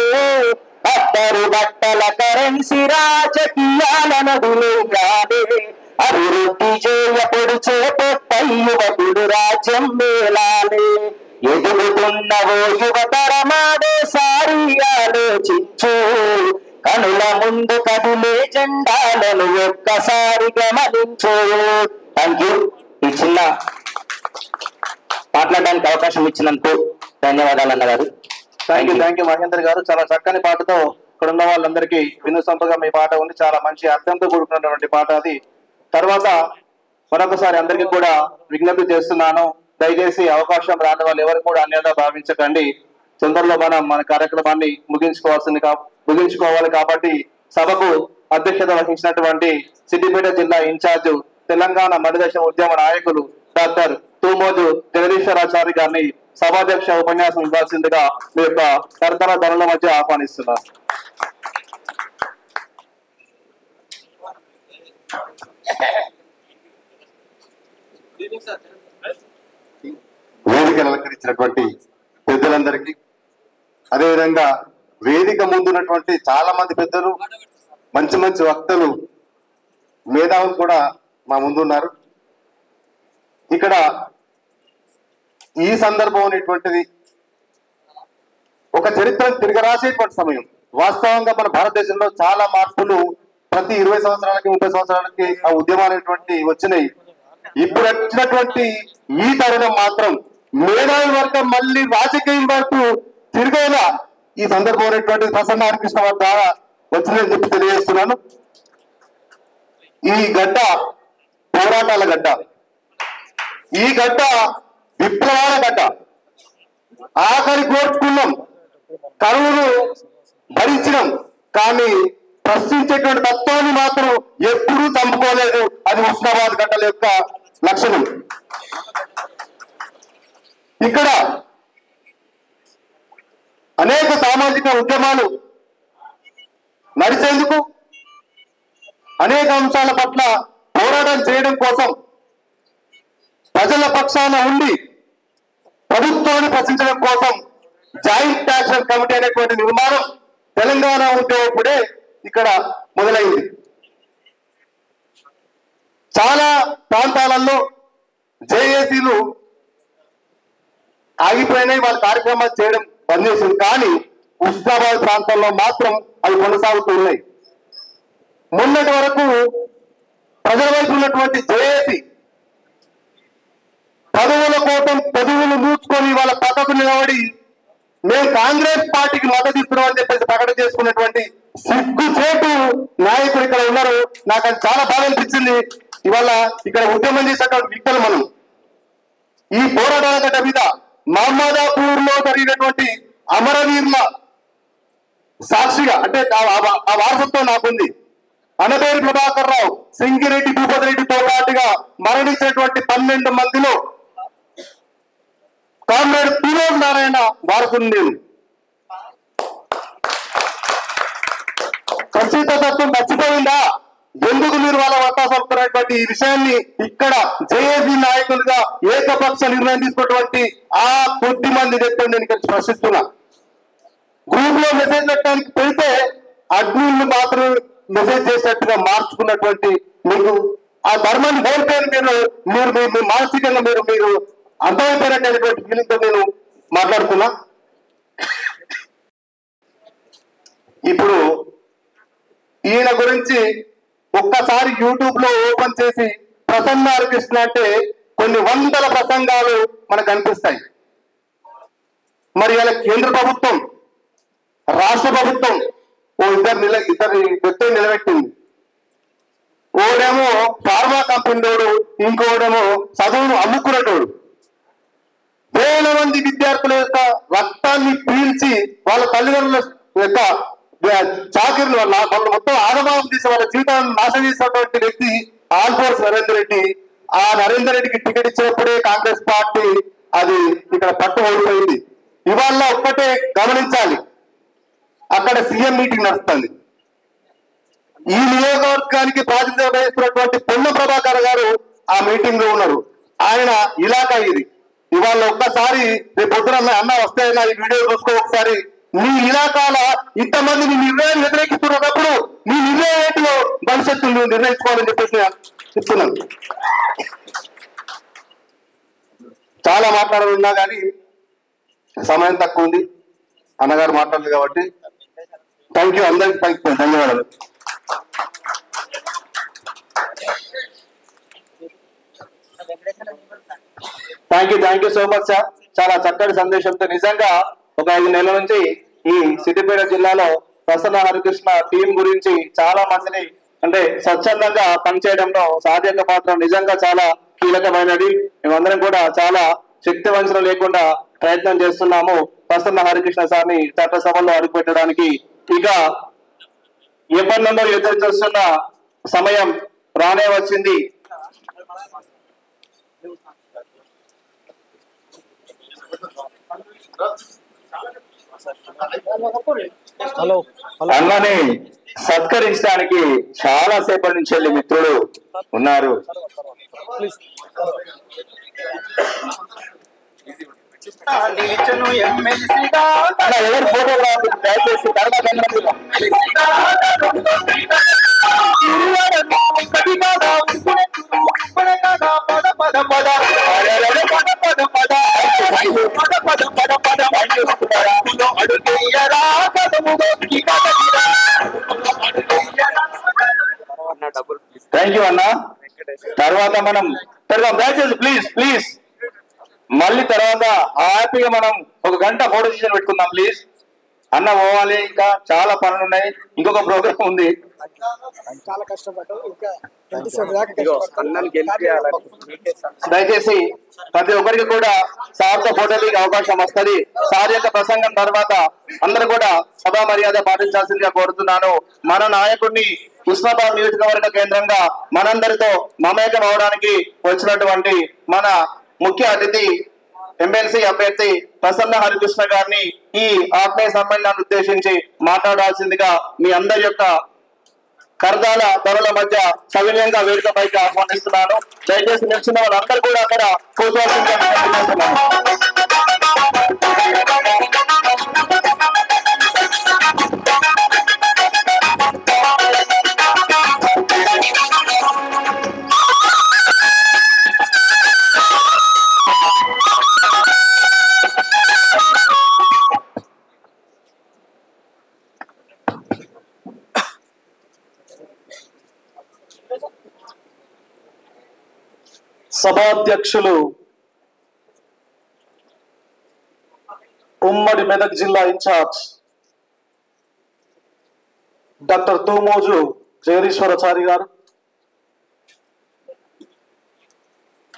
కద్దరు బట్టల కరెన్సీ రాజకీయాలను విలయ్యాలే. అభివృద్ధి చేయపడు చేపట్టై యువకుడు రాజ్యం వేలాలే. ఎదుగుతున్నవో యువతరమాదే సారి ఆలోచించు, కనుల ముందు కదిలే జెండాలను ఒక్కసారి గమనించు. Thank you. ఈ చిన్న మాట్లాడడానికి అవకాశం ఇచ్చినందుకు ధన్యవాదాలు అన్నగారు. థ్యాంక్ యూ మహేంద్ర గారు. చాలా చక్కని పాటతో ఇక్కడ ఉన్న వాళ్ళందరికీ వినూసంపగా మీ పాట ఉంది. చాలా మంచి అర్థంతో కూడుకున్నటువంటి పాట అది. తర్వాత మరొకసారి అందరికీ కూడా విజ్ఞప్తి చేస్తున్నాను, దయచేసి అవకాశం రాని వాళ్ళు ఎవరు కూడా అన్యదా భావించకండి. తొందరలో మన కార్యక్రమాన్ని ముగించుకోవాలి కాబట్టి సభకు అధ్యక్షత వహించినటువంటి సిద్దిపేట జిల్లా ఇన్ఛార్జ్ తెలంగాణ మలిదశ ఉద్యమ నాయకులు డాక్టర్ తూమోజు జగదీశ్వరాచారి గారిని సభాధ్యక్ష ఉపన్యాసం ఇవ్వాల్సిందిగా మీ యొక్క కర్తల ధరల మధ్య ఆహ్వానిస్తున్నారు. వేదికను అలంకరించినటువంటి పెద్దలందరికీ, అదేవిధంగా వేదిక ముందున్నటువంటి చాలా మంది పెద్దలు, మంచి మంచి వక్తలు, మేధావులు కూడా మా ముందున్నారు. ఇక్కడ ఈ సందర్భం అనేటువంటిది ఒక చరిత్రను తిరగరాసేటువంటి సమయం. వాస్తవంగా మన భారతదేశంలో చాలా మార్పులు ప్రతి 20 సంవత్సరాలకి 30 సంవత్సరాలకి ఆ ఉద్యమాలు అనేటువంటి వచ్చినాయి. ఇప్పుడు వచ్చినటువంటి ఈ తరుణం మాత్రం మేధావి వర్గం మళ్ళీ రాజకీయం వరకు తిరిగేలా ఈ సందర్భం అనేటువంటి ప్రసన్న హరికృష్ణ వారి ద్వారా వచ్చిందని చెప్పి తెలియజేస్తున్నాను. ఈ గడ్డ పోరాటాల గడ్డ, ఈ గడ్డ విప్లవాల గడ్డ. ఆఖరి కోర్చుకున్నాం, కరువును భరించినాం, కానీ ప్రశ్నించేటువంటి తత్వాన్ని మాత్రం ఎప్పుడూ చంపుకోలేదు. అది హుస్నాబాద్ గడ్డల యొక్క లక్షణం. ఇక్కడ అనేక సామాజిక ఉద్యమాలు నడిచేందుకు, అనేక అంశాల పట్ల పోరాటం చేయడం కోసం ప్రజల పక్షాన ఉండి ప్రభుత్వాన్ని ప్రశ్నించడం కోసం జాయింట్ యాక్షన్ కమిటీ అనేటువంటి నిర్మాణం తెలంగాణ ఉద్యమప్పుడే ఇక్కడ మొదలైంది. చాలా ప్రాంతాలలో జేఏసీలు ఆగిపోయినాయి, వాళ్ళ కార్యక్రమాలు చేయడం బంద్ చేసింది. కానీ హుస్నాబాద్ ప్రాంతంలో మాత్రం అవి కొనసాగుతూ ఉన్నాయి. మొన్నటి వరకు ప్రజల వైపు ఉన్నటువంటి జేఏసీ పదవుల కోసం పదవులు మూసుకొని వాళ్ళ పక్కకు నిలబడి మేము కాంగ్రెస్ పార్టీకి మద్దతు ఇస్తున్నాం అని చెప్పేసి ప్రకటన చేసుకున్నటువంటి సిగ్గుచేటు నాయకుడు ఇక్కడ ఉన్నారు. నాకు అది చాలా బాగా అనిపించింది. ఇవాళ ఇక్కడ ఉద్యమం చేసేటువంటి వ్యక్తులు మనం ఈ పోరాటాల గడ్డ మీద మహమ్మదాపూర్ లో జరిగినటువంటి అమరవీరుల సాక్షిగా, అంటే ఆ వారసత్వం నాకుంది. అనబేరి ప్రభాకర్ రావు, సింగిరెడ్డి భూపతి రెడ్డితో పాటుగా మరణించినటువంటి 12 మందిలో కామ్రేడ్ పినోజ్ నారాయణ వారసుని నేను. ఖచ్చితత్వం మర్చిపోయిందా? ఎందుకు మీరు వాళ్ళ వస్తాసొస్తున్నటువంటి ఈ విషయాన్ని ఇక్కడ జేఏసీ నాయకులుగా ఏకపక్ష నిర్ణయం తీసుకున్నటువంటి ఆ కొద్ది మంది చెప్పండి నేను ఇక్కడ ప్రశ్నిస్తున్నా. గ్రూప్ లో మెసేజ్ పెట్టడానికి పెడితే అడ్మిన్లు మాత్రం మెసేజ్ చేసినట్టుగా మార్చుకున్నటువంటి మీకు ఆ ధర్మాన్ని కోల్పోయిన మీరు మానసికంగా మీరు అర్థమైపోయినటువంటి ఫీలింగ్ తో నేను మాట్లాడుతున్నా. ఇప్పుడు ఈయన గురించి ఒక్కసారి యూట్యూబ్ లో ఓపెన్ చేసి ప్రసన్న హరికృష్ణ అంటే కొన్ని వందల ప్రసంగాలు మనకు కనిపిస్తాయి. మరి ఇలా కేంద్ర ప్రభుత్వం, రాష్ట్ర ప్రభుత్వం ఇద్దరు వ్యక్తులు నిలబెట్టింది. ఓడేమో ఫార్మా కంపెనీలోడు, ఇంకోడేమో చదువును అమ్ముకునేటోడు. వేల మంది విద్యార్థుల యొక్క రక్తాన్ని పీల్చి వాళ్ళ తల్లిదండ్రుల యొక్క చాకరీలు వాళ్ళ మొత్తం ఆగమాగం చేసి వాళ్ళ జీవితాన్ని నాశనం చేసినటువంటి వ్యక్తి ఆల్ఫోర్స్ నరేందర్ రెడ్డి. ఆ నరేందర్ రెడ్డికి టికెట్ ఇచ్చినప్పుడే కాంగ్రెస్ పార్టీ అది ఇక్కడ పట్టు ఓడిపోయింది. ఇవాళ ఒక్కటే గమనించాలి, అక్కడ సీఎం మీటింగ్ నడుస్తుంది. ఈ నియోజకవర్గానికి ప్రాతినిధ్యం వహిస్తున్నటువంటి పొన్న ప్రభాకర్ గారు ఆ మీటింగ్ లో ఉన్నారు. ఆయన ఇలాకా ఇది. ఇవాళ ఒక్కసారి రేపు పొద్దున అన్న వస్తే ఈ వీడియో చూసుకో ఒకసారి. మీ ఇలాకాల ఇంతమంది మీ నిర్ణయాన్ని వ్యతిరేకిస్తున్నప్పుడు మీ నిర్ణయం ఏంటిలో భవిష్యత్తు నువ్వు నిర్ణయించుకోవాలని చెప్పేసి చెప్తున్నాను. చాలా మాట్లాడాలన్నా కానీ సమయం తక్కువ ఉంది, అన్నగారు మాట్లాడలేదు కాబట్టి థ్యాంక్ యూ అందరికి ధన్యవాదాలు. Thank you so much sir. చాలా చక్కటి సందేశంతో నిజంగా ఒక 5 నెలల నుంచి ఈ సిద్దిపేట జిల్లాలో ప్రసన్న హరికృష్ణ టీం గురించి చాలా మందిని అంటే స్వచ్ఛందంగా పనిచేయడంలో సాధ్యత పాత్ర నిజంగా చాలా కీలకమైనది. మేమందరం కూడా చాలా శక్తి వంచన లేకుండా ప్రయత్నం చేస్తున్నాము ప్రసన్న హరికృష్ణ సార్ని చట్టసభలో అడుగుపెట్టడానికి. ఇక ఎప్పటి నుండో ఎదురు చూస్తున్న సమయం రానే వచ్చింది. అన్నని సత్కరించడానికి చాలా సేపటి నుంచి వెళ్ళి మిత్రులు ఉన్నారు. ఎవరు ఫోటోగ్రాఫ్ దయచేసి థ్యాంక్ యూ అన్న. తర్వాత మనం దయచేసి ప్లీజ్ మళ్ళీ తర్వాత హ్యాపీగా మనం 1 గంట ఫోటో సెషన్ పెట్టుకుందాం ప్లీజ్. అన్న పోవాలి, ఇంకా చాలా పనులు ఉన్నాయి, ఇంకొక ప్రోగ్రామ్ ఉంది. చాలా కష్టపడ్డాం. ఇంకా 27 దాకా దయచేసి ప్రతి ఒక్కరికి కూడా సార్తో ఫోటో దిగే అవకాశం వస్తుంది. సార్ యొక్క ప్రసంగం తర్వాత అందరూ కూడా సభా మర్యాద పాటించాల్సిందిగా కోరుతున్నాను. మన నాయకుడిని ఉస్మానాబాద్ నియోజకవర్గ కేంద్రంగా మనందరితో మమేకం అవడానికి వచ్చినటువంటి మన ముఖ్య అతిథి ఎమ్మెల్సీ అభ్యర్థి ప్రసన్న హరికృష్ణ గారిని ఈ ఆత్మీయ సమ్మేళనాన్ని ఉద్దేశించి మాట్లాడాల్సిందిగా మీ అందరి యొక్క కరదాల ధరల మధ్య సవినయంగా వేదికపైకి ఆహ్వానిస్తున్నాను. దయచేసి నిలిచిన వాళ్ళందరూ కూడా అక్కడ కూర్చోవాల్సిందిగా సభాధ్యక్షులు ఉమ్మడి మెదక్ జిల్లా ఇన్ఛార్జ్ డాక్టర్ తూమోజు జగదీశ్వరాచారి గారు,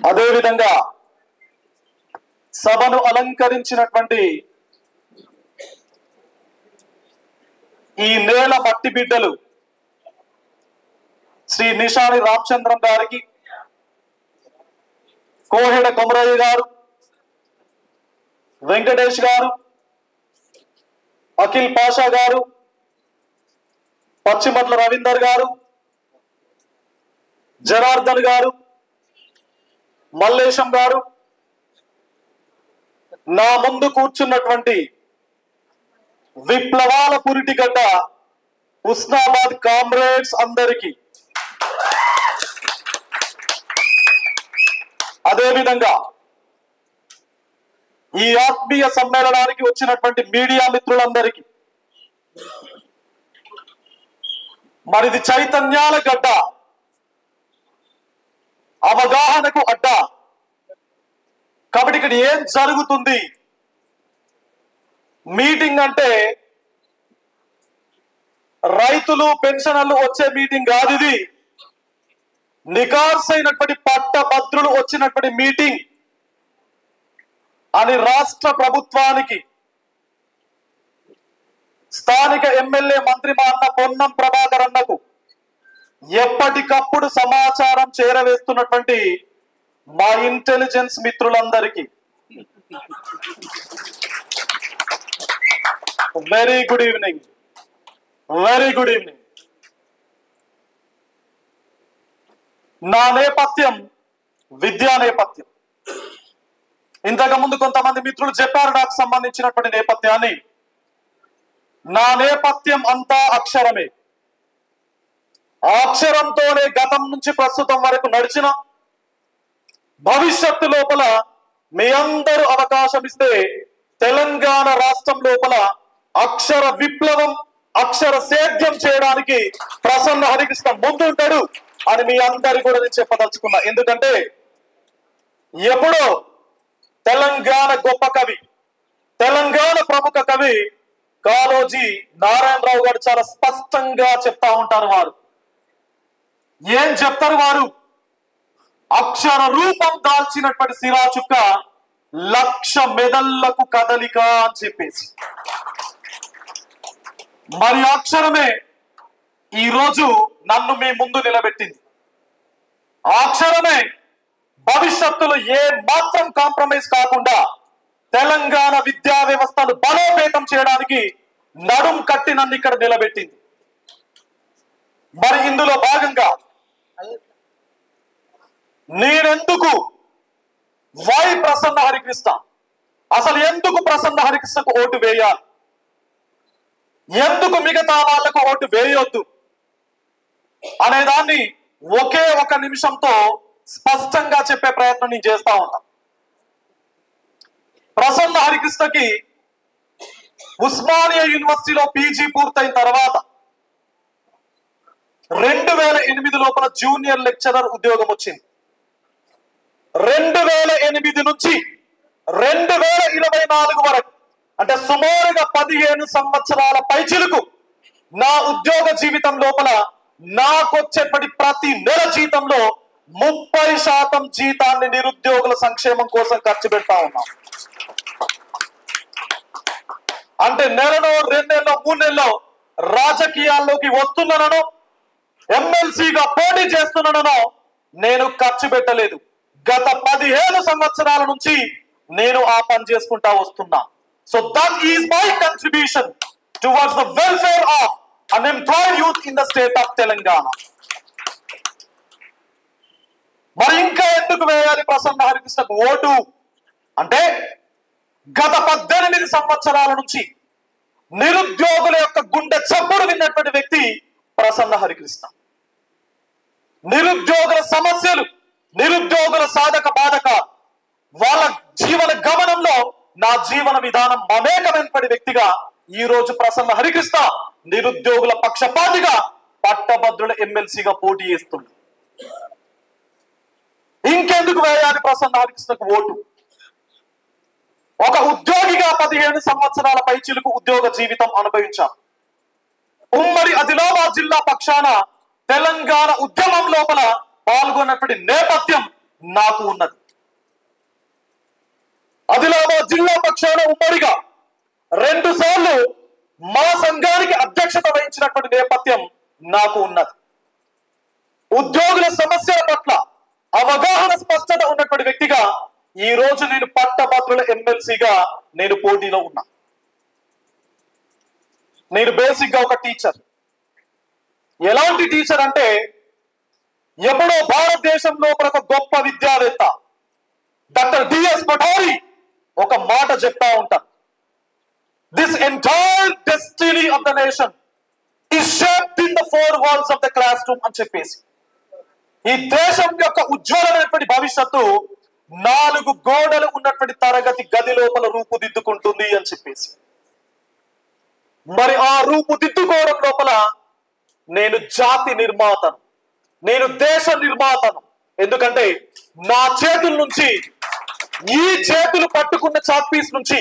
అదేవిధంగా సభను అలంకరించినటువంటి ఈ నేల మట్టి బిడ్డలు శ్రీ నిషాని రామచంద్రం గారికి, కోహెడ కొమరయ్య గారు, వెంకటేష్ గారు, అఖిల్ పాషా గారు, పచ్చిమట్ల రవీందర్ గారు, జనార్దన్ గారు, మల్లేశం గారు, నా ముందు కూర్చున్నటువంటి విప్లవాల పురిటిగడ్డ ఉస్మానాబాద్ కామ్రేడ్స్ అందరికీ, అదేవిధంగా ఈ ఆత్మీయ సమ్మేళనానికి వచ్చినటువంటి మీడియా మిత్రులందరికీ, మరిది చైతన్యాల గడ్డ, అవగాహనకు అడ్డ. కాబట్టి ఇక్కడ ఏం జరుగుతుంది? మీటింగ్ అంటే రైతులు పెన్షనర్లు వచ్చే మీటింగ్ కాదు ఇది. నికార్సైనటువంటి పట్టభద్రులు వచ్చినటువంటి మీటింగ్ అని రాష్ట్ర ప్రభుత్వానికి, స్థానిక ఎమ్మెల్యే మంత్రి మా అన్న పొన్నం ప్రభాకర్ అన్నకు ఎప్పటికప్పుడు సమాచారం చేరవేస్తున్నటువంటి మా ఇంటెలిజెన్స్ మిత్రులందరికీ very good evening. Very good evening. నా నేపథ్యం విద్యా నేపథ్యం. ఇంతకు ముందు కొంతమంది మిత్రులు చెప్పారు నాకు సంబంధించినటువంటి నేపథ్యాన్ని. నా నేపథ్యం అంతా అక్షరమే. ఆ అక్షరంతోనే గతం నుంచి ప్రస్తుతం వరకు నడిచిన, భవిష్యత్తు లోపల మీ అందరూ అవకాశం ఇస్తే తెలంగాణ రాష్ట్రం లోపల అక్షర విప్లవం, అక్షర సేద్యం చేయడానికి ప్రసన్న హరికృష్ణ ముందుంటాడు అని మీ అందరి కూడా నేను చెప్పదలుచుకున్నా. ఎందుకంటే ఎప్పుడో తెలంగాణ గొప్ప కవి, తెలంగాణ ప్రముఖ కవి కాళోజీ నారాయణరావు గారు చాలా స్పష్టంగా చెప్తా ఉంటారు. వారు ఏం చెప్తారు? వారు అక్షర రూపం దాల్చినటువంటి సిరాచుక్క 1,00,000 మెదళ్లకు కదలిక అని చెప్పేసి, మరి అక్షరమే ఈరోజు నన్ను మీ ముందు నిలబెట్టింది. ఆ అక్షరమే భవిష్యత్తులో ఏ మాత్రం కాంప్రమైజ్ కాకుండా తెలంగాణ విద్యా వ్యవస్థను బలోపేతం చేయడానికి నడుం కట్టి నన్ను ఇక్కడ నిలబెట్టింది. మరి ఇందులో భాగంగా నేనెందుకు వై ప్రసన్న హరికృష్ణ, అసలు ఎందుకు ప్రసన్న హరికృష్ణకు ఓటు వేయాలి, ఎందుకు మిగతా వాళ్లకు ఓటు వేయొద్దు అనేదాన్ని ఒకే ఒక నిమిషంతో స్పష్టంగా చెప్పే ప్రయత్నం నేను చేస్తా ఉన్నా. ప్రసన్న హరికృష్ణకి ఉస్మానియా యూనివర్సిటీలో పీజీ పూర్తయిన తర్వాత 2008 లోపల జూనియర్ లెక్చరర్ ఉద్యోగం వచ్చింది. 2008 నుంచి 2024 వరకు, అంటే సుమారుగా 15 సంవత్సరాల పైచిలుకు నా ఉద్యోగ జీవితం లోపల నాకొచ్చేపటి ప్రతి నెల జీతంలో 30% జీతాన్ని నిరుద్యోగుల సంక్షేమం కోసం ఖర్చు పెడతా ఉన్నాం. అంటే నెలలో 2 నెలలో 3 నెలలో రాజకీయాల్లోకి వస్తున్నానో ఎమ్మెల్సీగా పోటీ చేస్తున్నానో నేను ఖర్చు పెట్టలేదు. గత 15 సంవత్సరాల నుంచి నేను ఆ పని చేసుకుంటా వస్తున్నా. So that is my contribution towards the welfare of unemployed youth in the state of Telangana. మరి ఇంకా ఎందుకు వేయాలి ప్రసన్న హరికృష్ణకు ఓటు అంటే గత 18 సంవత్సరాల నుంచి నిరుద్యోగుల యొక్క గుండె చప్పుడు విన్నటువంటి వ్యక్తి ప్రసన్న హరికృష్ణ. నిరుద్యోగుల సమస్యలు, నిరుద్యోగుల సాధక బాధక, వాళ్ళ జీవన గమనంలో నా జీవన విధానం మమేకమైనటువంటి వ్యక్తిగా ఈ రోజు ప్రసన్న హరికృష్ణ నిరుద్యోగుల పక్షపాతిగా పట్టభద్రుల ఎమ్మెల్సీగా పోటీ చేస్తుంది. ఇంకెందుకు వేయాలి ప్రసన్న హరికృష్ణకు ఓటు? ఒక ఉద్యోగిగా 15 సంవత్సరాల పైచిలుకు ఉద్యోగ జీవితం అనుభవించాం. ఉమ్మడి ఆదిలాబాద్ జిల్లా పక్షాన తెలంగాణ ఉద్యమం లోపల పాల్గొన్నటువంటి నేపథ్యం నాకు ఉన్నది. ఆదిలాబాద్ జిల్లా పక్షాన ఉమ్మడిగా 2 సార్లు మా సంఘానికి అధ్యక్షత వహించినటువంటి నేపథ్యం నాకు ఉన్నది. ఉద్యోగుల సమస్యల పట్ల అవగాహన స్పష్టత ఉన్నటువంటి వ్యక్తిగా ఈ రోజు నేను పట్టభద్రుల ఎమ్మెల్సీగా నేను పోటీలో ఉన్నా. నేను బేసిక్ గా ఒక టీచర్. ఎలాంటి టీచర్ అంటే ఎప్పుడో భారతదేశంలో ఒక గొప్ప విద్యావేత్త డాక్టర్ డిఎస్ పఠారి ఒక మాట చెప్తా ఉంటారు. This entire destiny of the nation is shaped in the 4 walls of the classroom అని చెప్పేసి ఈ దేశం యొక్క ఉజ్వలమైనటువంటి భవిష్యత్తు 4 గోడలు ఉన్నటువంటి తరగతి గది లోపల రూపుదిద్దుకుంటుంది అని చెప్పేసి. మరి ఆ రూపుదిద్దుకోవడం లోపల నేను జాతి నిర్మాతను, నేను దేశ నిర్మాతను. ఎందుకంటే నా చేతుల నుంచి, ఈ చేతులు పట్టుకున్న చాక్ పీస్ నుంచి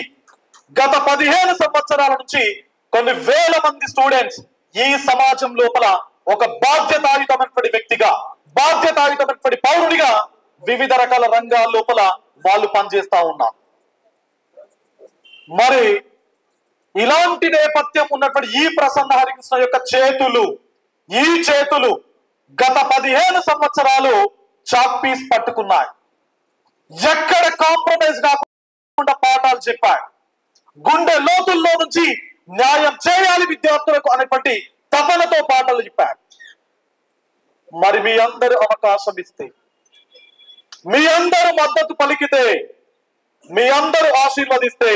గత 15 సంవత్సరాల నుంచి కొన్ని వేల మంది స్టూడెంట్స్ ఈ సమాజం లోపల ఒక బాధ్యతాయుతమైనటువంటి వ్యక్తిగా, బాధ్యతాయుతమైనటువంటి పౌరుడిగా వివిధ రకాల రంగాల లోపల వాళ్ళు పనిచేస్తా ఉన్నారు. మరి ఇలాంటి నేపథ్యం ఉన్నటువంటి ఈ ప్రసన్న హరికృష్ణ యొక్క ఈ చేతులు గత 15 సంవత్సరాలు చాక్ పీస్ పట్టుకున్నాయి. ఎక్కడ కాంప్రమైజ్ కాకుండా పాఠాలు చెప్పాయి. గుండె లోతుల్లో నుంచి న్యాయం చేయాలి విద్యార్థులకు అనేటువంటి తపనతో పాటలు చెప్పారు. మరి మీ అందరూ అవకాశం ఇస్తే, మీ అందరూ మద్దతు పలికితే, మీ అందరూ ఆశీర్వదిస్తే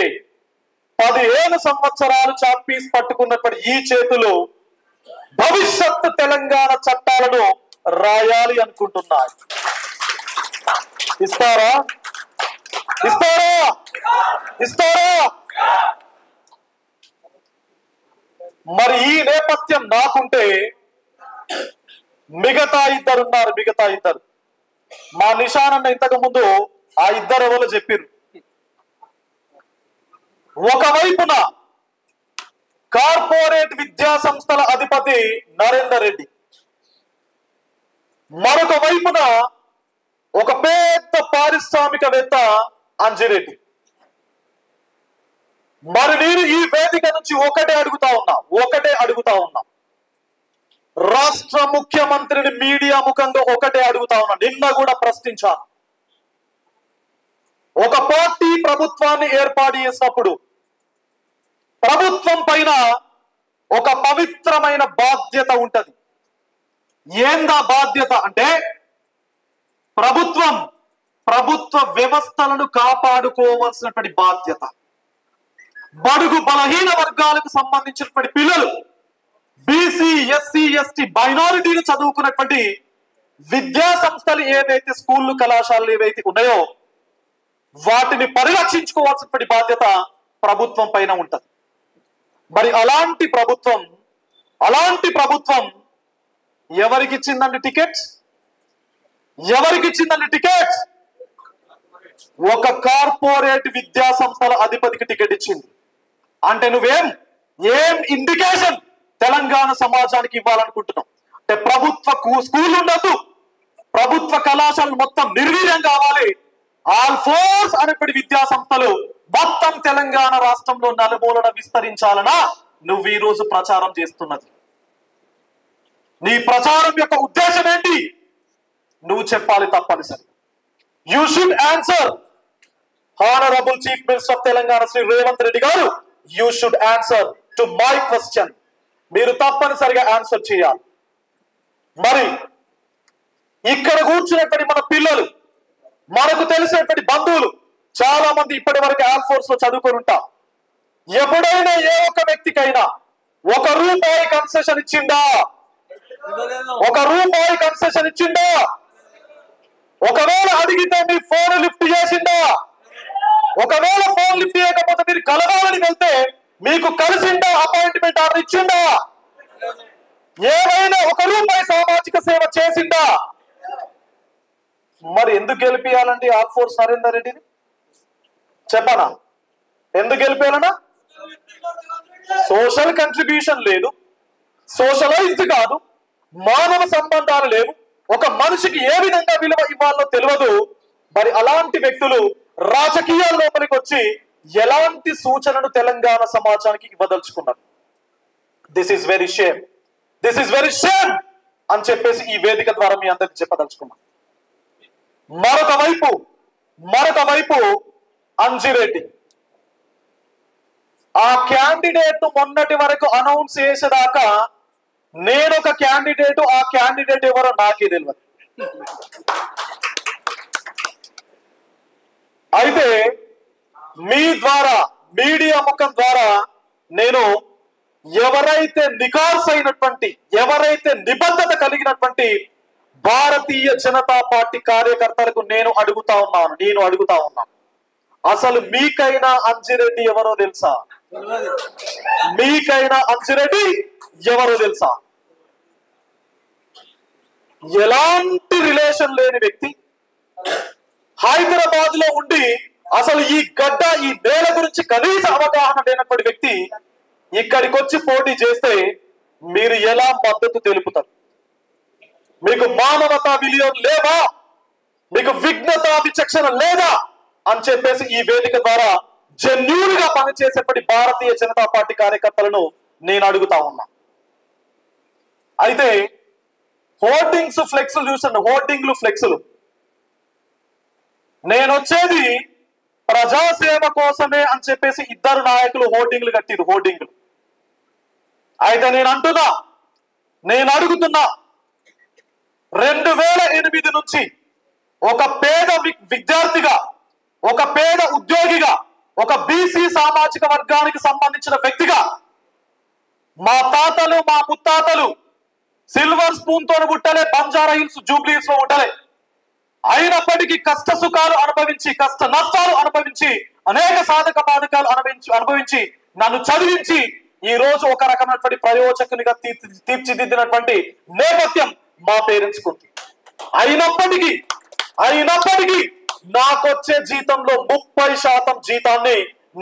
15 సంవత్సరాలు చాక్ పీస్ పట్టుకున్నటువంటి ఈ చేతులు భవిష్యత్తు తెలంగాణ చట్టాలను రాయాలి అనుకుంటున్నాయి. ఇస్తారా? ఇస్తారా? ఇస్తారా? మరి ఈ నేపథ్యం నాకుంటే మిగతా ఇద్దరు మా నిషానన్న ఇంతకు ముందు ఆ ఇద్దరు ఎవరు చెప్పారు. ఒకవైపున కార్పొరేట్ విద్యా సంస్థల అధిపతి నరేందర్ రెడ్డి, మరొక వైపున ఒక పెద్ద పారిశ్రామికవేత్త అంజిరెడ్డి. మరి నేను ఈ వేదిక నుంచి ఒకటే అడుగుతా ఉన్నా రాష్ట్ర ముఖ్యమంత్రిని మీడియా ముఖంగా ఒకటే అడుగుతా ఉన్నా. నిన్న కూడా ప్రశ్నించాను. ఒక పార్టీ ప్రభుత్వాన్ని ఏర్పాటు చేసినప్పుడు ప్రభుత్వం పైన ఒక పవిత్రమైన బాధ్యత ఉంటది. ఏందా బాధ్యత అంటే ప్రభుత్వ వ్యవస్థలను కాపాడుకోవాల్సినటువంటి బాధ్యత. బడుగు బలహీన వర్గాలకు సంబంధించినటువంటి పిల్లలు, బీసీ, ఎస్సీ, ఎస్టీ, మైనారిటీలు చదువుకున్నటువంటి విద్యా సంస్థలు ఏవైతే స్కూళ్ళు, కళాశాలలు ఏవైతే ఉన్నాయో వాటిని పరిరక్షించుకోవాల్సినటువంటి బాధ్యత ప్రభుత్వం పైన ఉంటది. మరి అలాంటి ప్రభుత్వం ఎవరికి ఇచ్చిందండి టికెట్స్? ఒక కార్పొరేట్ విద్యా సంస్థల అధిపతికి టికెట్ ఇచ్చింది. అంటే ఏం ఇండికేషన్ తెలంగాణ సమాజానికి ఇవ్వాలనుకుంటున్నాం? అంటే ప్రభుత్వ స్కూల్ ఉండదు, ప్రభుత్వ కళాశాలలు మొత్తం నిర్వీర్యం కావాలి, ఆల్ ఫోర్స్ అనేటువంటి విద్యా సంస్థలు మొత్తం తెలంగాణ రాష్ట్రంలో నలుమూలన విస్తరించాలనా నువ్వు ఈ రోజు ప్రచారం చేస్తున్నది? నీ ప్రచారం యొక్క ఉద్దేశం ఏంటి? నువ్వు చెప్పాలి తప్పనిసరి. You should answer. Honourable chief minister of Telangana Shri Revanth Reddy garu, you should answer to my question. మీరు తప్పనిసరిగా ఆన్సర్ చేయాలి. మరి ఇక్కడ కూర్చున్నటువంటి మన పిల్లలు, మనకు తెలిసినటువంటి బంధువులు చాలా మంది ఇప్పటి వరకు ఎయిర్ ఫోర్స్ లో చదువుకొని ఉంటారు. ఎప్పుడైనా ఏ ఒక్క వ్యక్తికైనా ₹1 కన్సెషన్ ఇచ్చిందా? ₹1 కన్సెషన్ ఇచ్చిందా? ఒకవేళ అడిగితే మీ ఫోన్ లిఫ్ట్ చేసిందా? ఒకవేళ ఫోన్ లిఫ్ట్ చేయకపోతే మీరు కలవాలని వెళ్తే మీకు కలిసిందా? అపాయింట్మెంట్ ఆర్డర్ ఇచ్చిందా? ఏమైనా ₹1 సామాజిక సేవ చేసిందా? మరి ఎందుకు గెలిపియాలండి ఆల్ ఫోర్స్ నరేందర్ రెడ్డిని? చెప్పనా ఎందుకు గెలిపేయాలనా? సోషల్ కంట్రిబ్యూషన్ లేదు, సోషలైజ్డ్ కాదు, మానవ సంబంధాలు లేవు, ఒక మనిషికి ఏ విధంగా విలువ ఇవ్వాలో తెలియదు. మరి అలాంటి వ్యక్తులు రాజకీయాల లోపలికి వచ్చి ఎలాంటి సూచనను తెలంగాణ సమాజానికి ఇవ్వదలుచుకున్నారు? This is very shame, this is very shame అని చెప్పేసి ఈ వేదిక ద్వారా మీ అందరికి చెప్పదలుచుకున్నాం. మరొక వైపు అంజిరెడ్డి, ఆ క్యాండిడేట్ మొన్నటి వరకు అనౌన్స్ చేసేదాకా నేను ఒక క్యాండిడేట్, ఆ క్యాండిడేట్ ఎవరో నాకే తెలియదు. అయితే మీ ద్వారా, మీడియా ముఖం ద్వారా నేను ఎవరైతే నికార్స్ అయినటువంటి, ఎవరైతే నిబద్ధత కలిగినటువంటి భారతీయ జనతా పార్టీ కార్యకర్తలకు నేను అడుగుతా ఉన్నాను, అసలు మీకైనా అంజిరెడ్డి ఎవరో తెలుసా? మీకైనా అంజిరెడ్డి ఎవరో తెలుసా? ఎలాంటి రిలేషన్ లేని వ్యక్తి, హైదరాబాద్ లో ఉండి అసలు ఈ గడ్డ, ఈ నేల గురించి కనీస అవగాహన లేనటువంటి వ్యక్తి ఇక్కడికి వచ్చి పోటీ చేస్తే మీరు ఎలా మద్దతు తెలుపుతారు? మీకు మానవతా విలువలు లేవా? మీకు విఘ్నత విచక్షణ లేదా అని చెప్పేసి ఈ వేదిక ద్వారా జెన్యూన్ గా పనిచేసేప్పటి భారతీయ జనతా పార్టీ కార్యకర్తలను నేను అడుగుతా ఉన్నా. అయితే హోర్డింగ్స్, ఫ్లెక్సులు చూసండి, హోర్డింగ్లు, ఫ్లెక్సులు. నేను వచ్చేది ప్రజాసేవ కోసమే అని చెప్పేసి ఇద్దరు నాయకులు హోర్డింగ్లు కట్టిరు, హోర్డింగ్లు. అయితే నేను అడుగుతున్నా, 2008 నుంచి ఒక పేద విద్యార్థిగా, ఒక పేద ఉద్యోగిగా, ఒక బీసీ సామాజిక వర్గానికి సంబంధించిన వ్యక్తిగా మా తాతలు, మా ముత్తాతలు సిల్వర్ స్పూన్ తో పుట్టలే, బంజారా హిల్స్, జూబ్లీ హిల్స్ లో పుట్టలే. అయినప్పటికీ కష్ట సుఖాలు అనుభవించి, కష్ట నష్టాలు అనుభవించి, అనేక సాధక బాధకాలు అనుభవించి నన్ను చదివించి ఈ రోజు ఒక రకమైనటువంటి ప్రయోజకునిగా తీర్చిదిద్దినటువంటి నేపథ్యం మా పేరెంట్స్ కు. అయినప్పటికీ నాకొచ్చే జీతంలో 30% జీతాన్ని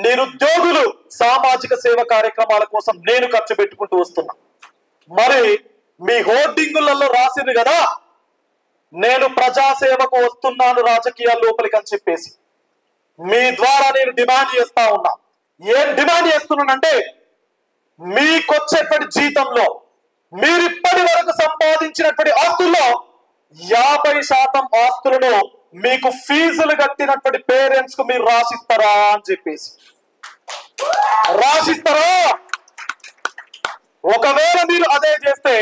నిరుద్యోగులు సామాజిక సేవ కార్యక్రమాల కోసం నేను ఖర్చు పెట్టుకుంటూ వస్తున్నా. మరి మీ హోర్డింగులలో రాసింది కదా, నేను ప్రజాసేవకు వస్తున్నాను రాజకీయాల లోపలికి అని చెప్పేసి. మీ ద్వారా నేను డిమాండ్ చేస్తా ఉన్నా. ఏం డిమాండ్ చేస్తున్నానంటే, మీకొచ్చేటువంటి జీతంలో మీరు ఇప్పటి వరకు సంపాదించినటువంటి ఆస్తుల్లో 50% ఆస్తులను మీకు ఫీజులు కట్టినటువంటి పేరెంట్స్ కు మీరు రాసిస్తారా అని చెప్పేసి. రాసిస్తారా? ఒకవేళ మీరు అదే చేస్తే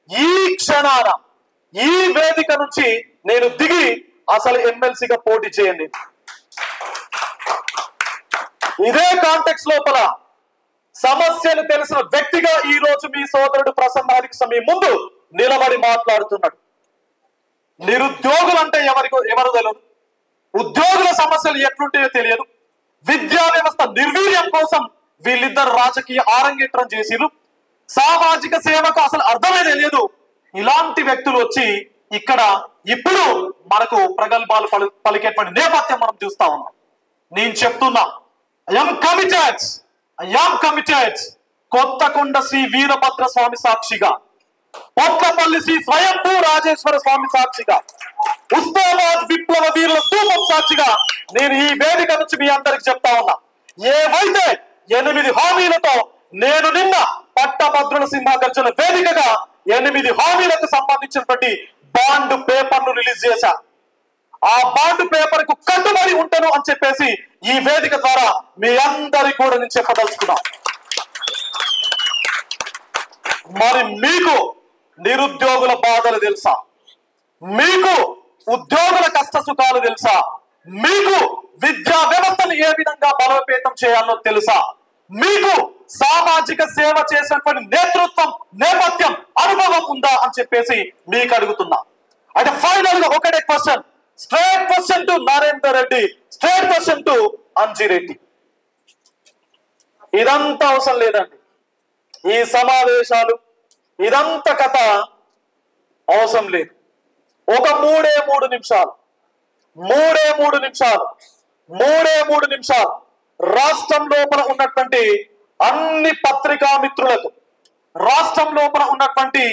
ఈ క్షణాన ఈ వేదిక నుంచి నేను దిగి అసలు ఎమ్మెల్సీగా పోటీ చేయండి. ఇదే కాంటెక్స్ లోపల సమస్యలు తెలిసిన వ్యక్తిగా ఈ రోజు మీ సోదరుడు ప్రసన్న హరికృష్ణ మీ ముందు నిలబడి మాట్లాడుతున్నాడు. నిరుద్యోగులు అంటే ఎవరు తెలియదు, ఉద్యోగుల సమస్యలు ఎట్లుంటాయో తెలియదు, విద్యా వ్యవస్థ నిర్వీర్యం కోసం వీళ్ళిద్దరు రాజకీయ ఆరంగేట్రం చేసిరు, సామాజిక సేవకు అసలు అర్థమే తెలియదు. ఇలాంటి వ్యక్తులు వచ్చి ఇక్కడ ఇప్పుడు మనకు ప్రగల్భాలు పలికేటువంటి నేపథ్యం మనం చూస్తా ఉన్నాం. నేను చెప్తున్నా, ఐఎమ్ కమిటెడ్ కొత్తకొండ శ్రీ వీరభద్ర స్వామి సాక్షిగా పొట్లపల్లి శ్రీ స్వయంభూ రాజేశ్వర స్వామి సాక్షిగా, ఉస్మానాబాద్ విప్లవ వీరుల స్తూపం సాక్షిగా నేను ఈ వేదిక నుంచి మీ అందరికి చెప్తా ఉన్నా, ఏవైతే 8 హామీలతో నేను నిన్న పట్టభద్రుల సింహాగర్జన వేదికగా 8 హామీలకు సంబంధించినటువంటి బాండ్ పేపర్ ను రిలీజ్ చేశా. ఆ బాండ్ పేపర్ కు కట్టుబడి ఉంటాను అని చెప్పేసి ఈ వేదిక ద్వారా మీ అందరికి కూడా నేను చెప్పదలుచుకున్నా. మరి మీకు నిరుద్యోగుల బాధలు తెలుసా? మీకు ఉద్యోగుల కష్ట సుఖాలు తెలుసా? మీకు విద్యా వ్యవస్థను ఏ విధంగా బలోపేతం చేయాలో తెలుసా? మీకు సామాజిక సేవ చేసినటువంటి నేతృత్వం నేపథ్యం అనుభవం ఉందా అని చెప్పేసి మీకు అడుగుతున్నా. అంటే ఫైనల్ గా ఒకటే question, straight question to Narender Reddy, straight question to Anji Reddy. ఇదంతా అవసరం లేదండి, ఈ సమావేశాలు ఇదంతా కథ అవసరం లేదు. ఒక 3 నిమిషాలు రాష్ట్రం లోపల ఉన్నటువంటి అన్ని పత్రికా మిత్రులకు, రాష్ట్రం లోపల ఉన్నటువంటి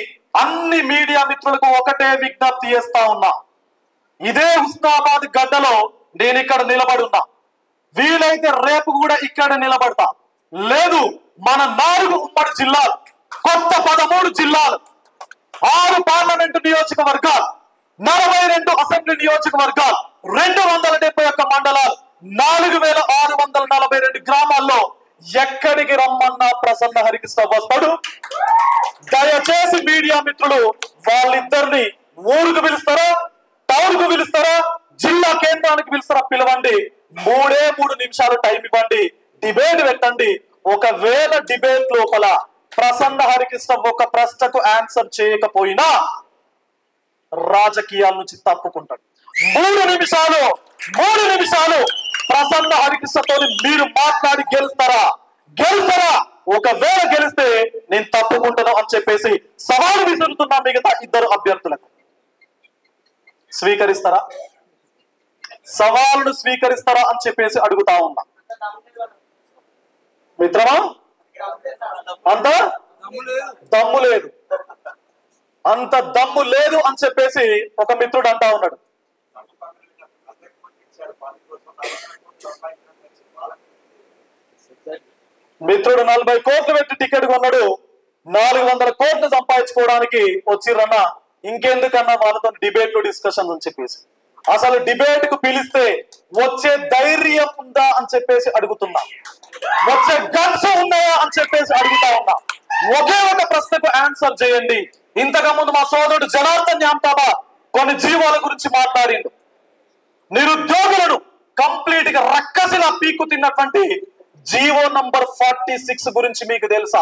అన్ని మీడియా మిత్రులకు ఒకటే విజ్ఞప్తి చేస్తా ఉన్నా. ఇదే హుస్నాబాద్ గడ్డలో నేను ఇక్కడ నిలబడి ఉన్నా, వీలైతే రేపు కూడా ఇక్కడ నిలబడతా. లేదు, మన 4 ఉమ్మడి జిల్లాలు, కొత్త 13 జిల్లాలు, 6 పార్లమెంటు నియోజకవర్గాలు, 42 అసెంబ్లీ నియోజకవర్గాలు, 271 మండలాలు, 4642 గ్రామాల్లో ఎక్కడికి రమ్మన్నా ప్రసన్న హరికృష్ణ వస్తాడు. దయచేసి మీడియా మిత్రులు వాళ్ళిద్దరిని ఊరుకు పిలుస్తారా, టౌన్ కు పిలుస్తారా, జిల్లా కేంద్రానికి పిలుస్తారా, పిలవండి. 3 నిమిషాలు టైం ఇవ్వండి, డిబేట్ పెట్టండి. ఒకవేళ డిబేట్ లోపల ప్రసన్న హరికృష్ణ ఒక ప్రశ్నకు ఆన్సర్ చేయకపోయినా రాజకీయాల నుంచి తప్పుకుంటాడు. 3 నిమిషాలు ప్రసన్న హరికృష్ణతో మీరు మాట్లాడి గెలుస్తారా? ఒకవేళ గెలిస్తే నేను తప్పుకుంటాను అని చెప్పేసి సవాలు విసురుతున్నా మిగతా 2 అభ్యర్థులకు. స్వీకరిస్తారా? సవాలును స్వీకరిస్తారా అని చెప్పేసి అడుగుతా ఉన్నా. మిత్రమా, అంత దమ్ము లేదు, అంత దమ్ము లేదు అని చెప్పేసి ఒక మిత్రుడు అంటా ఉన్నాడు. మిత్రుడు 40 కోట్లు పెట్టి టికెట్ కొన్నాడు, 400 కోట్లు సంపాదించుకోవడానికి వచ్చిర్రన్న, ఇంకెందుకన్నా వాళ్ళతో డిబేట్లు డిస్కషన్ అని చెప్పేసి. అసలు డిబేట్ కు పిలిస్తే వచ్చే ధైర్యం ఉందా అని చెప్పేసి అడుగుతున్నా, వచ్చే గట్స్ ఉన్నాయా అని చెప్పేసి అడుగుతా ఉన్నా. ఒకే ఒక ప్రశ్నకు ఆన్సర్ చేయండి. ఇంతకు ముందు మా సోదరుడు జనార్దన్ న్యామతాబా కొన్ని జీవాల గురించి మాట్లాడిండు. నిరుద్యోగులను కంప్లీట్ గా రక్కసిలా పీకు తిన్నటువంటి జీవో నంబర్ 46 గురించి మీకు తెలుసా?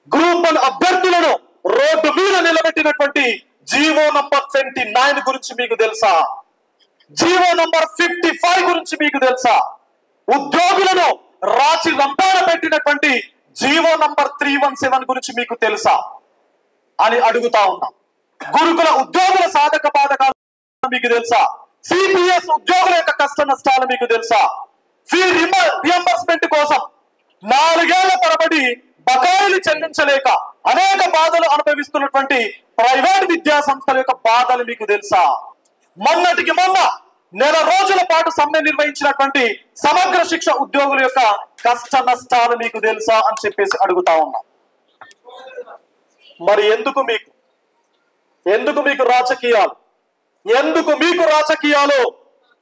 గ్రూప్ 1 అభ్యర్థులను రోడ్డు మీద నిలబెట్టినటువంటి జీవో నంబర్ 29 గురించి మీకు తెలుసా? జీవో నంబర్ 55 గురించి మీకు తెలుసా? ఉద్యోగులను రాచి రంపాన పెట్టినటువంటి జీవో నంబర్ 317 గురించి మీకు తెలుసా అని అడుగుతా ఉన్నా. గురుకుల ఉద్యోగుల సాధక బాధకాలు మీకు తెలుసా? సిపిఎస్ ఉద్యోగుల యొక్క కష్ట నష్టాలు మీకు తెలుసా? ఫీ రియంబర్స్మెంట్ కోసం 4 ఏళ్ల తరబడి బకాయిలు చెల్లించలేక అనేక బాధలు అనుభవిస్తున్నటువంటి ప్రైవేట్ విద్యా సంస్థల యొక్క బాధలు మీకు తెలుసా? మొన్నటికి మొన్న నెల రోజుల పాటు సమ్మె నిర్వహించినటువంటి సమగ్ర శిక్ష ఉద్యోగుల యొక్క కష్ట నష్టాలు మీకు తెలుసా అని చెప్పేసి అడుగుతా ఉన్నా. మరి ఎందుకు మీకు రాజకీయాలు, ఎందుకు మీకు రాజకీయాలు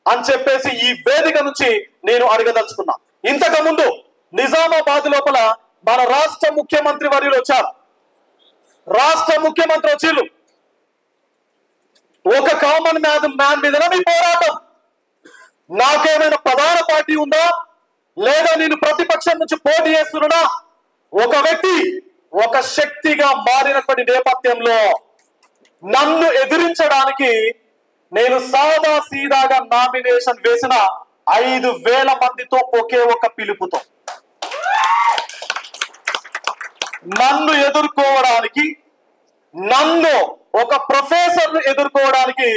అని చెప్పేసి ఈ వేదిక నుంచి నేను అడగదలుచుకున్నా. ఇంతకు ముందు నిజామాబాద్ లోపల మన రాష్ట్ర ముఖ్యమంత్రి వర్యులు వచ్చారు. రాష్ట్ర ముఖ్యమంత్రి వచ్చిళ్ళు. ఒక కామన్ మ్యాన్ మీద మీ పోరాటం, నాకేమైనా ప్రధాన పార్టీ ఉందా లేదా నేను ప్రతిపక్షం నుంచి పోటీ చేస్తున్నా? ఒక వ్యక్తి ఒక శక్తిగా మారినటువంటి నేపథ్యంలో నన్ను ఎదిరించడానికి నేను సాదా సీదాగా నామినేషన్ వేసిన 5,000 మందితో ఒకే ఒక పిలుపుతో నన్ను ఎదుర్కోవడానికి, నన్ను ఒక ప్రొఫెసర్ ను ఎదుర్కోవడానికి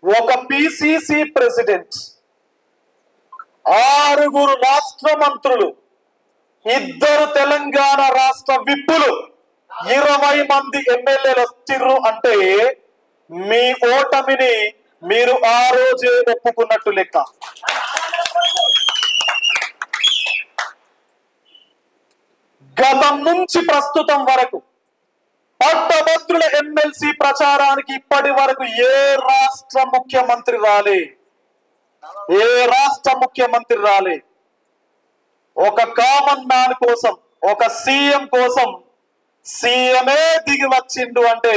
ఒక పిసిసి ప్రెసిడెంట్, 6 రాష్ట్ర మంత్రులు, 2 తెలంగాణ రాష్ట్ర విప్పులు, 20 మంది ఎమ్మెల్యేలు వచ్చిర్రు అంటే మీ ఓటమిని మీరు ఆ రోజే ఒప్పుకున్నట్టు లెక్క. గతం నుంచి ప్రస్తుతం వరకు పట్టభద్రుల ఎమ్మెల్సీ ప్రచారానికి ఇప్పటి వరకు ఏ రాష్ట్ర ముఖ్యమంత్రి రాలే. ఒక కామన్ మ్యాన్ కోసం, ఒక సీఎం కోసం సీఎమే దిగి వచ్చిండు అంటే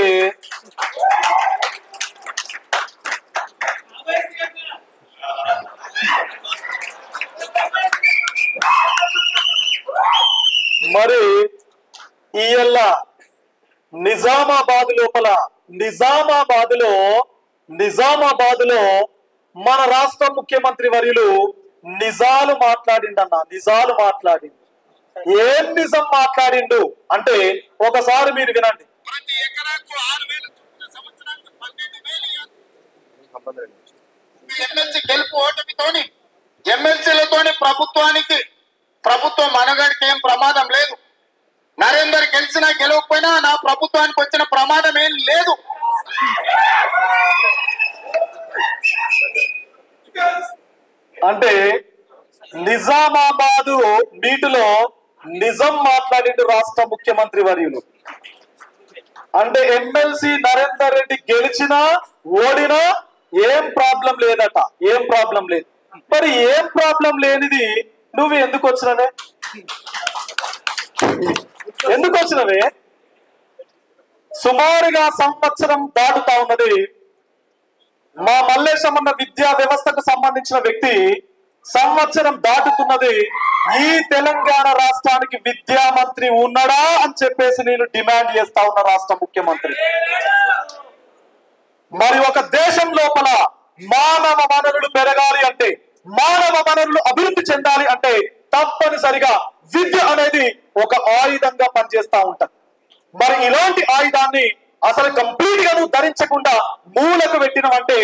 మరి ఇయ్యల్ల నిజామాబాద్ లో మన రాష్ట్ర ముఖ్యమంత్రి వర్యులు నిజాలు మాట్లాడిండు. ఏం నిజం మాట్లాడిండు అంటే ఒకసారి మీరు వినండి. ఎమ్మెల్సీ గెలుపు ఓటమితోని ఎమ్మెల్సీలతోని ప్రభుత్వం మనగడికి ఏం ప్రమాదం లేదు. నరేందర్ గెలిచినా గెలవకపోయినా నా ప్రభుత్వానికి వచ్చిన ప్రమాదం ఏం లేదు. అంటే నిజామాబాదు మీటులో నిజం మాట్లాడిండు రాష్ట్ర ముఖ్యమంత్రి వర్యులు. అంటే ఎమ్మెల్సీ నరేందర్ రెడ్డి గెలిచినా ఓడినా ఏం ప్రాబ్లం లేదట, ఏం ప్రాబ్లం లేదు. మరి ఏం ప్రాబ్లం లేనిది నువ్వు ఎందుకు వచ్చినవే? సుమారుగా సంవత్సరం దాటుతా ఉన్నది. మా మల్లేశమన్న విద్యా వ్యవస్థకు సంబంధించిన వ్యక్తి సంవత్సరం దాటుతున్నది. ఈ తెలంగాణ రాష్ట్రానికి విద్యా మంత్రి ఉన్నాడా అని చెప్పేసి నేను డిమాండ్ చేస్తా ఉన్నా రాష్ట్ర ముఖ్యమంత్రి. మరి ఒక దేశం లోపల మానవ వనరులు పెరగాలి అంటే, మానవ వనరులు అభివృద్ధి చెందాలి అంటే తప్పనిసరిగా విద్య అనేది ఒక ఆయుధంగా పనిచేస్తా ఉంటది. మరి ఇలాంటి ఆయుధాన్ని అసలు కంప్లీట్ గా నువ్వు ధరించకుండా మూలకు పెట్టినవంటే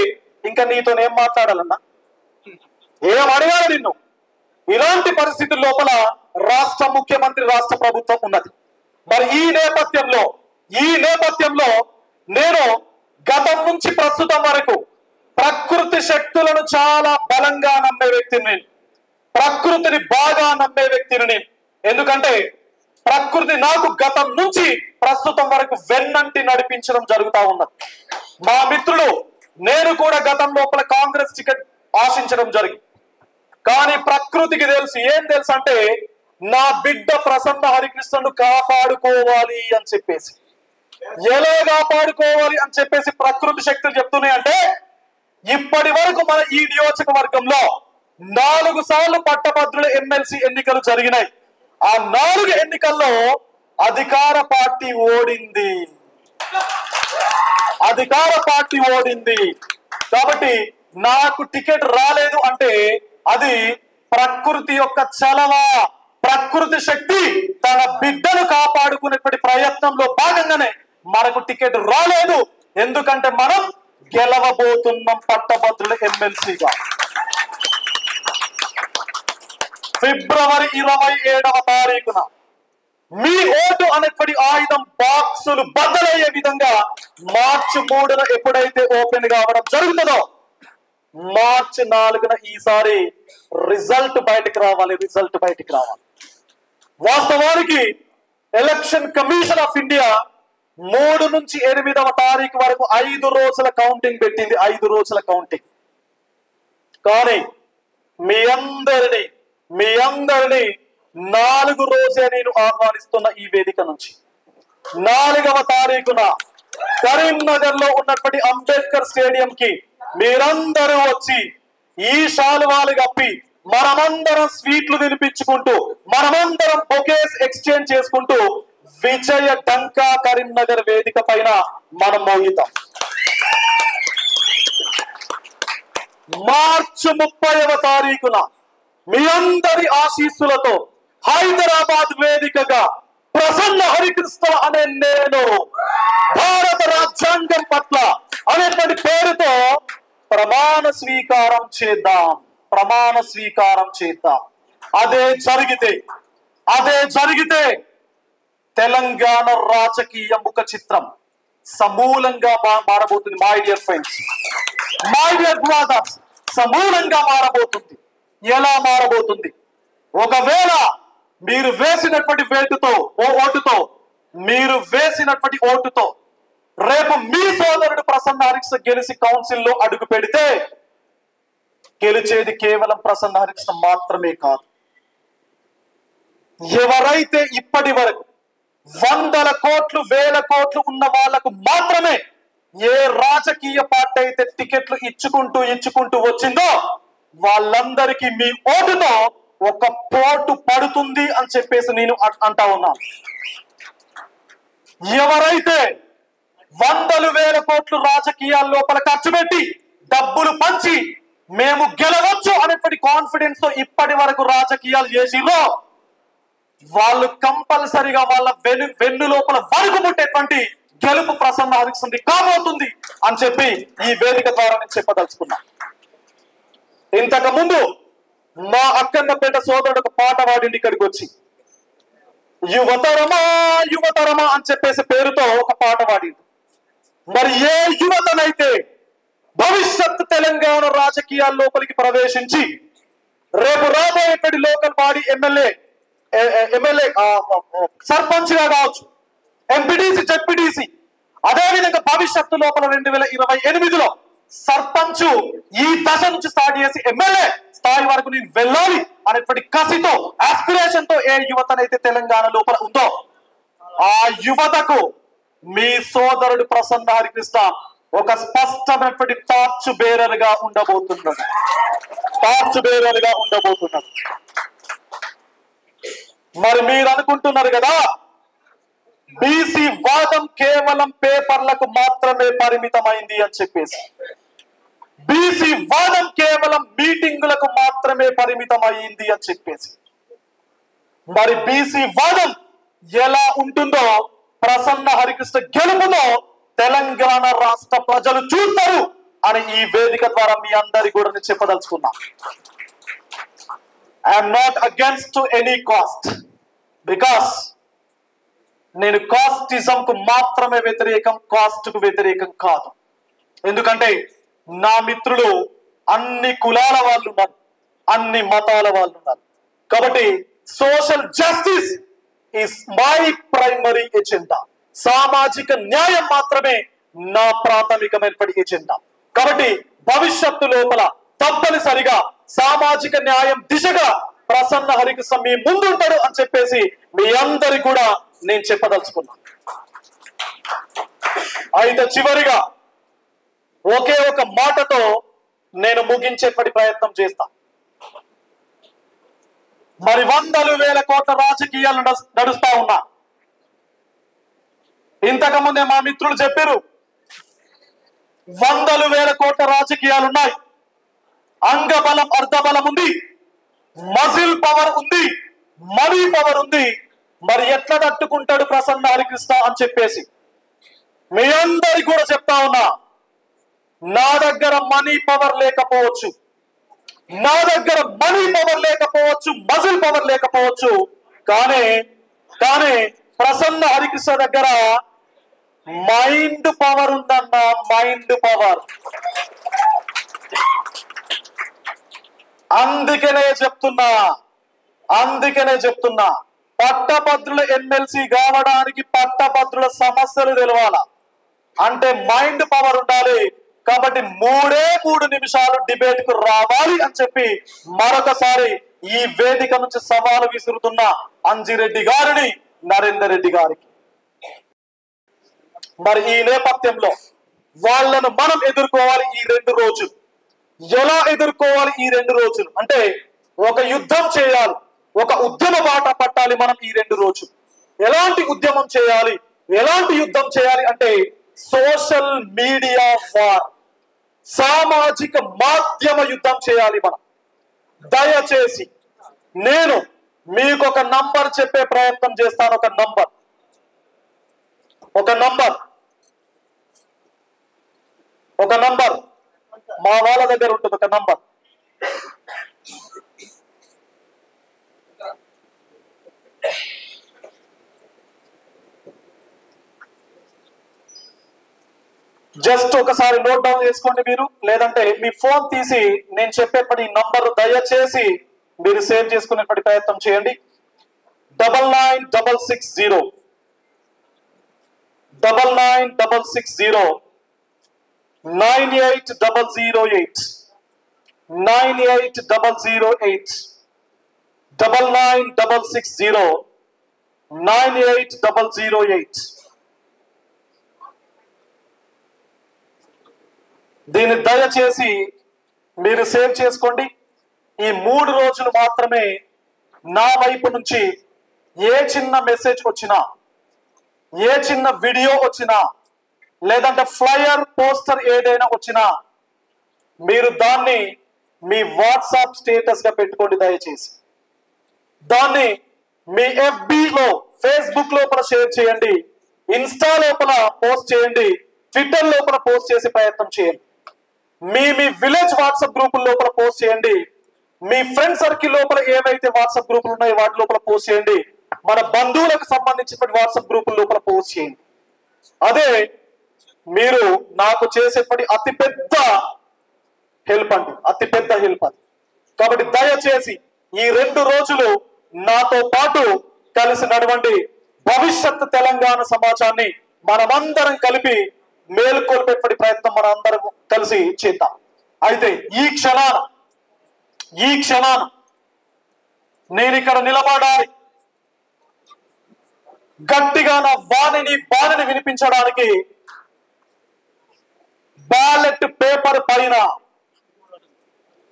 ఇంకా నీతోనేం మాట్లాడాలన్నా, ఏం అడగాలి నిన్ను? ఇలాంటి పరిస్థితుల లోపల రాష్ట్ర ముఖ్యమంత్రి, రాష్ట్ర ప్రభుత్వం ఉన్నది. మరి ఈ నేపథ్యంలో నేను గతం నుంచి ప్రస్తుతం వరకు ప్రకృతి శక్తులను చాలా బలంగా నమ్మే వ్యక్తిని నేను. ప్రకృతిని బాగా నమ్మే వ్యక్తిని నేను. ఎందుకంటే ప్రకృతి నాకు గతం నుంచి ప్రస్తుతం వరకు వెన్నంటి నడిపించడం జరుగుతా ఉన్నది. మా మిత్రులు నేను కూడా గతం లోపల కాంగ్రెస్ టికెట్ ఆశించడం జరిగింది. కానీ ప్రకృతికి ఏం తెలుసు అంటే నా బిడ్డ ప్రసన్న హరికృష్ణను కాపాడుకోవాలి అని చెప్పేసి, ఎలా కాపాడుకోవాలి అని చెప్పేసి ప్రకృతి శక్తులు చెప్తున్నాయి. అంటే ఇప్పటి వరకు మన ఈ నియోజకవర్గంలో 4 సార్లు పట్టభద్రుల ఎమ్మెల్సీ ఎన్నికలు జరిగినాయి. ఆ 4 ఎన్నికల్లో అధికార పార్టీ ఓడింది. కాబట్టి నాకు టికెట్ రాలేదు అంటే అది ప్రకృతి యొక్క చలవ. ప్రకృతి శక్తి తన బిడ్డను కాపాడుకునేటువంటి ప్రయత్నంలో భాగంగానే మనకు టికెట్ రాలేదు. ఎందుకంటే మనం గెలవబోతున్నాం పట్టభద్రుల ఎమ్మెల్సీగా. ఫిబ్రవరి 27వ తారీఖున మీ ఓటు అనేటువంటి ఆయుధం బాక్సులు బద్దలయ్యే విధంగా మార్చి 3న ఎప్పుడైతే ఓపెన్ కావడం జరుగుతుందో మార్చి 4న ఈసారి రిజల్ట్ బయటకు రావాలి. వాస్తవానికి ఎలక్షన్ కమిషన్ ఆఫ్ ఇండియా 3 నుంచి 8వ తారీఖు వరకు 5 రోజుల కౌంటింగ్ పెట్టింది. 5 రోజుల కౌంటింగ్. కానీ మీ అందరినీ 4 రోజే నేను ఆహ్వానిస్తున్న ఈ వేదిక నుంచి 4వ తారీఖున కరీంనగర్ లో ఉన్నటువంటి అంబేద్కర్ స్టేడియం కి మీరందరూ వచ్చి ఈ శాలువాలు కప్పి మనమందరం స్వీట్లు తినిపించుకుంటూ, మనమందరం బొకేస్ ఎక్స్చేంజ్ చేసుకుంటూ విజయ డంకా కరీంనగర్ వేదిక పైన మనం మోగితాం. మార్చి 30వ తారీఖున మీ అందరి ఆశీస్సులతో హైదరాబాద్ వేదికగా ప్రసన్న హరికృష్ణ అనే నేను భారత రాజ్యాంగం పట్ల అనేటువంటి పేరుతో ప్రమాణ స్వీకారం చేద్దాం. అదే జరిగితే తెలంగాణ రాజకీయ ముఖ చిత్రం సమూలంగా మారబోతుంది. My dear friends, my dear brothers, సమూలంగా మారబోతుంది. ఎలా మారబోతుంది? ఒకవేళ మీరు వేసినటువంటి ఓటుతో మీరు వేసినటువంటి ఓటుతో రేపు మీ సోదరుడు ప్రసన్న హరికృష్ణ గెలిచి కౌన్సిల్లో అడుగు పెడితే గెలిచేది కేవలం ప్రసన్న హరికృష్ణ మాత్రమే కాదు. ఎవరైతే ఇప్పటి వరకు వందల కోట్లు వేల కోట్లు ఉన్న వాళ్లకు మాత్రమే ఏ రాజకీయ పార్టీ అయితే టికెట్లు ఇచ్చుకుంటూ వచ్చిందో వాళ్ళందరికీ మీ ఓటుతో ఒక పోటు పడుతుంది అని చెప్పేసి నేను అంటా ఉన్నాను. ఎవరైతే వందలు వేల కోట్లు రాజకీయాల లోపల ఖర్చు పెట్టి డబ్బులు పంచి మేము గెలవచ్చు అనేటువంటి కాన్ఫిడెన్స్ తో ఇప్పటి వరకు రాజకీయాలు చేసిరో వాళ్ళు కంపల్సరిగా వాళ్ళ వెన్ను లోపల వరకు పుట్టేటువంటి గెలుపు ప్రసన్న హరికృష్ణ కాబోతుంది అని చెప్పి ఈ వేదిక ద్వారా నేను చెప్పదలుచుకున్నా. ఇంతకు ముందు మా అక్కన్నపేట సోదరుడు ఒక పాట పాడిండి ఇక్కడికి వచ్చి, యువతరమా యువతరమా అని చెప్పేసి పేరుతో ఒక పాట పాడింది. మరి ఏ యువతనైతే భవిష్యత్ తెలంగాణ రాజకీయాల లోపలికి ప్రవేశించి రేపు రాబోయేటువంటి లోకల్ బాడీ ఎమ్మెల్యే సర్పంచ్ గా కావచ్చు, ఎంపీటీసీ జెడ్పీటీసీ, అదేవిధంగా భవిష్యత్తు లోపల 2028లో సర్పంచ్ ఈ దశ నుంచి స్టార్ట్ చేసి ఎమ్మెల్యే స్థాయి వరకు నేను వెళ్ళాలి అనేటువంటి కసితో ఆస్పిరేషన్ తో ఏ యువతనైతే తెలంగాణ లోపల ఉందో ఆ యువతకు మీ సోదరుడు ప్రసన్న హరికృష్ణ ఒక స్పష్టమైనటువంటి టార్చ్ బేరర్ గా ఉండబోతున్నాడు. మరి మీరు అనుకుంటున్నారు కదా బీసీ వాదం కేవలం పేపర్లకు మాత్రమే పరిమితమైంది అని చెప్పేసి, బీసీ వాదం కేవలం మీటింగులకు మాత్రమే పరిమితమైంది అని చెప్పేసి, మరి బీసీ వాదం ఎలా ఉంటుందో ప్రసన్న హరికృష్ణ గెలుపుతో తెలంగాణ రాష్ట్ర ప్రజలు చూస్తారు అని ఈ వేదిక ద్వారా మీ అందరి కూడా నేను చెప్పదలుచుకున్నా. I'm not against any cost, because నేను కాస్టిజం కు మాత్రమే వ్యతిరేకం, కాస్ట్ కు వ్యతిరేకం కాదు. ఎందుకంటే నా మిత్రులు అన్ని కులాల వాళ్ళు ఉన్నారు, అన్ని మతాల వాళ్ళు ఉన్నారు. కాబట్టి social justice is my primary agenda. సామాజిక న్యాయం మాత్రమే నా ప్రాథమికమైనటువంటి ఎజెండా. కాబట్టి భవిష్యత్తు లోపల తప్పనిసరిగా సామాజిక న్యాయం దిశగా ప్రసన్న హరికృష్ణ మీ ముందుంటాడు అని చెప్పేసి మీ అందరి కూడా నేను చెప్పదలుచుకున్నా. అయితే చివరిగా ఒకే ఒక మాటతో నేను ముగించేపటి ప్రయత్నం చేస్తా. మరి వందలు వేల కోట్ల రాజకీయాలు నడుస్తా ఉన్నా. ఇంతకు ముందే మా మిత్రులు చెప్పారు వందలు వేల కోట్ల రాజకీయాలు ఉన్నాయి, అంగబలం అర్ధబలం ఉంది, మజిల్ పవర్ ఉంది, మనీ పవర్ ఉంది. మరి ఎట్లా తట్టుకుంటాడు ప్రసన్న హరికృష్ణ అని చెప్పేసి మీ అందరికి కూడా చెప్తా ఉన్నా. నా దగ్గర మనీ పవర్ లేకపోవచ్చు, నా దగ్గర మనీ పవర్ లేకపోవచ్చు, మజిల్ పవర్ లేకపోవచ్చు, కానీ ప్రసన్న హరికృష్ణ దగ్గర మైండ్ పవర్ ఉందన్న, మైండ్ పవర్. అందుకనే చెప్తున్నా పట్టభద్రుల ఎమ్మెల్సీ కావడానికి పట్టభద్రుల సమస్యలు తెలవాలా అంటే మైండ్ పవర్ ఉండాలి. కాబట్టి 3 నిమిషాలు డిబేట్ కు రావాలి అని చెప్పి మరొకసారి ఈ వేదిక నుంచి సవాలు విసురుతున్న అంజిరెడ్డి గారిని, నరేందర్ రెడ్డి గారికి. మరి ఈ నేపథ్యంలో వాళ్ళను మనం ఎదుర్కోవాలి ఈ 2 రోజులు. ఎలా ఎదుర్కోవాలి ఈ 2 రోజులు అంటే ఒక యుద్ధం చేయాలి, ఒక ఉద్యమ బాట పట్టాలి మనం ఈ 2 రోజులు. ఎలాంటి ఉద్యమం చేయాలి, ఎలాంటి యుద్ధం చేయాలి అంటే సోషల్ మీడియా వార్, సామాజిక మాధ్యమ యుద్ధం చేయాలి మనం. దయచేసి నేను మీకు ఒక నంబర్ చెప్పే ప్రయత్నం చేస్తాను. ఒక నంబర్ మా వాళ్ళ దగ్గర ఉంటుంది. ఒక నంబర్ జస్ట్ ఒకసారి నోట్ డౌన్ చేసుకోండి మీరు, లేదంటే మీ ఫోన్ తీసి నేను చెప్పేప్పటి నంబర్ దయచేసి మీరు సేవ్ చేసుకునేటువంటి ప్రయత్నం చేయండి. 99660 99660 98008 98008 99660 98008. దీన్ని దయచేసి మీరు సేవ్ చేసుకోండి. ఈ 3 రోజులు మాత్రమే నా వైపు నుంచి ఏ చిన్న మెసేజ్ వచ్చినా, ఏ చిన్న వీడియో వచ్చినా, లేదంటే ఫ్లయర్ పోస్టర్ ఏదైనా వచ్చినా మీరు దాన్ని మీ వాట్సాప్ స్టేటస్ గా పెట్టుకోండి. దయచేసి దాన్ని మీ FBలో, ఫేస్బుక్ లోపల షేర్ చేయండి, ఇన్స్టా లోపల పోస్ట్ చేయండి, ట్విట్టర్ లోపల పోస్ట్ చేసే ప్రయత్నం చేయండి, మీ విలేజ్ వాట్సాప్ గ్రూపుల లోపల పోస్ట్ చేయండి, మీ ఫ్రెండ్ సర్కిల్ లోపల ఏవైతే వాట్సాప్ గ్రూపులు ఉన్నాయో వాటి లోపల పోస్ట్ చేయండి, మన బంధువులకు సంబంధించిన వాట్సాప్ గ్రూపుల లోపల పోస్ట్ చేయండి. అదే మీరు నాకు చేసేప్పటి అతిపెద్ద హెల్ప్ అండి, అతిపెద్ద హెల్ప్ అది. కాబట్టి దయచేసి ఈ 2 రోజులు నాతో పాటు కలిసి నడవండి. భవిష్యత్ తెలంగాణ సమాజాన్ని మనమందరం కలిపి మేలుకొల్పేటువంటి ప్రయత్నం మనం అందరం కలిసి చేద్దాం. అయితే ఈ క్షణాన నేను ఇక్కడ నిలబడాలి, గట్టిగా నా బాణిని వినిపించడానికి బ్యాలెట్ పేపర్ పైన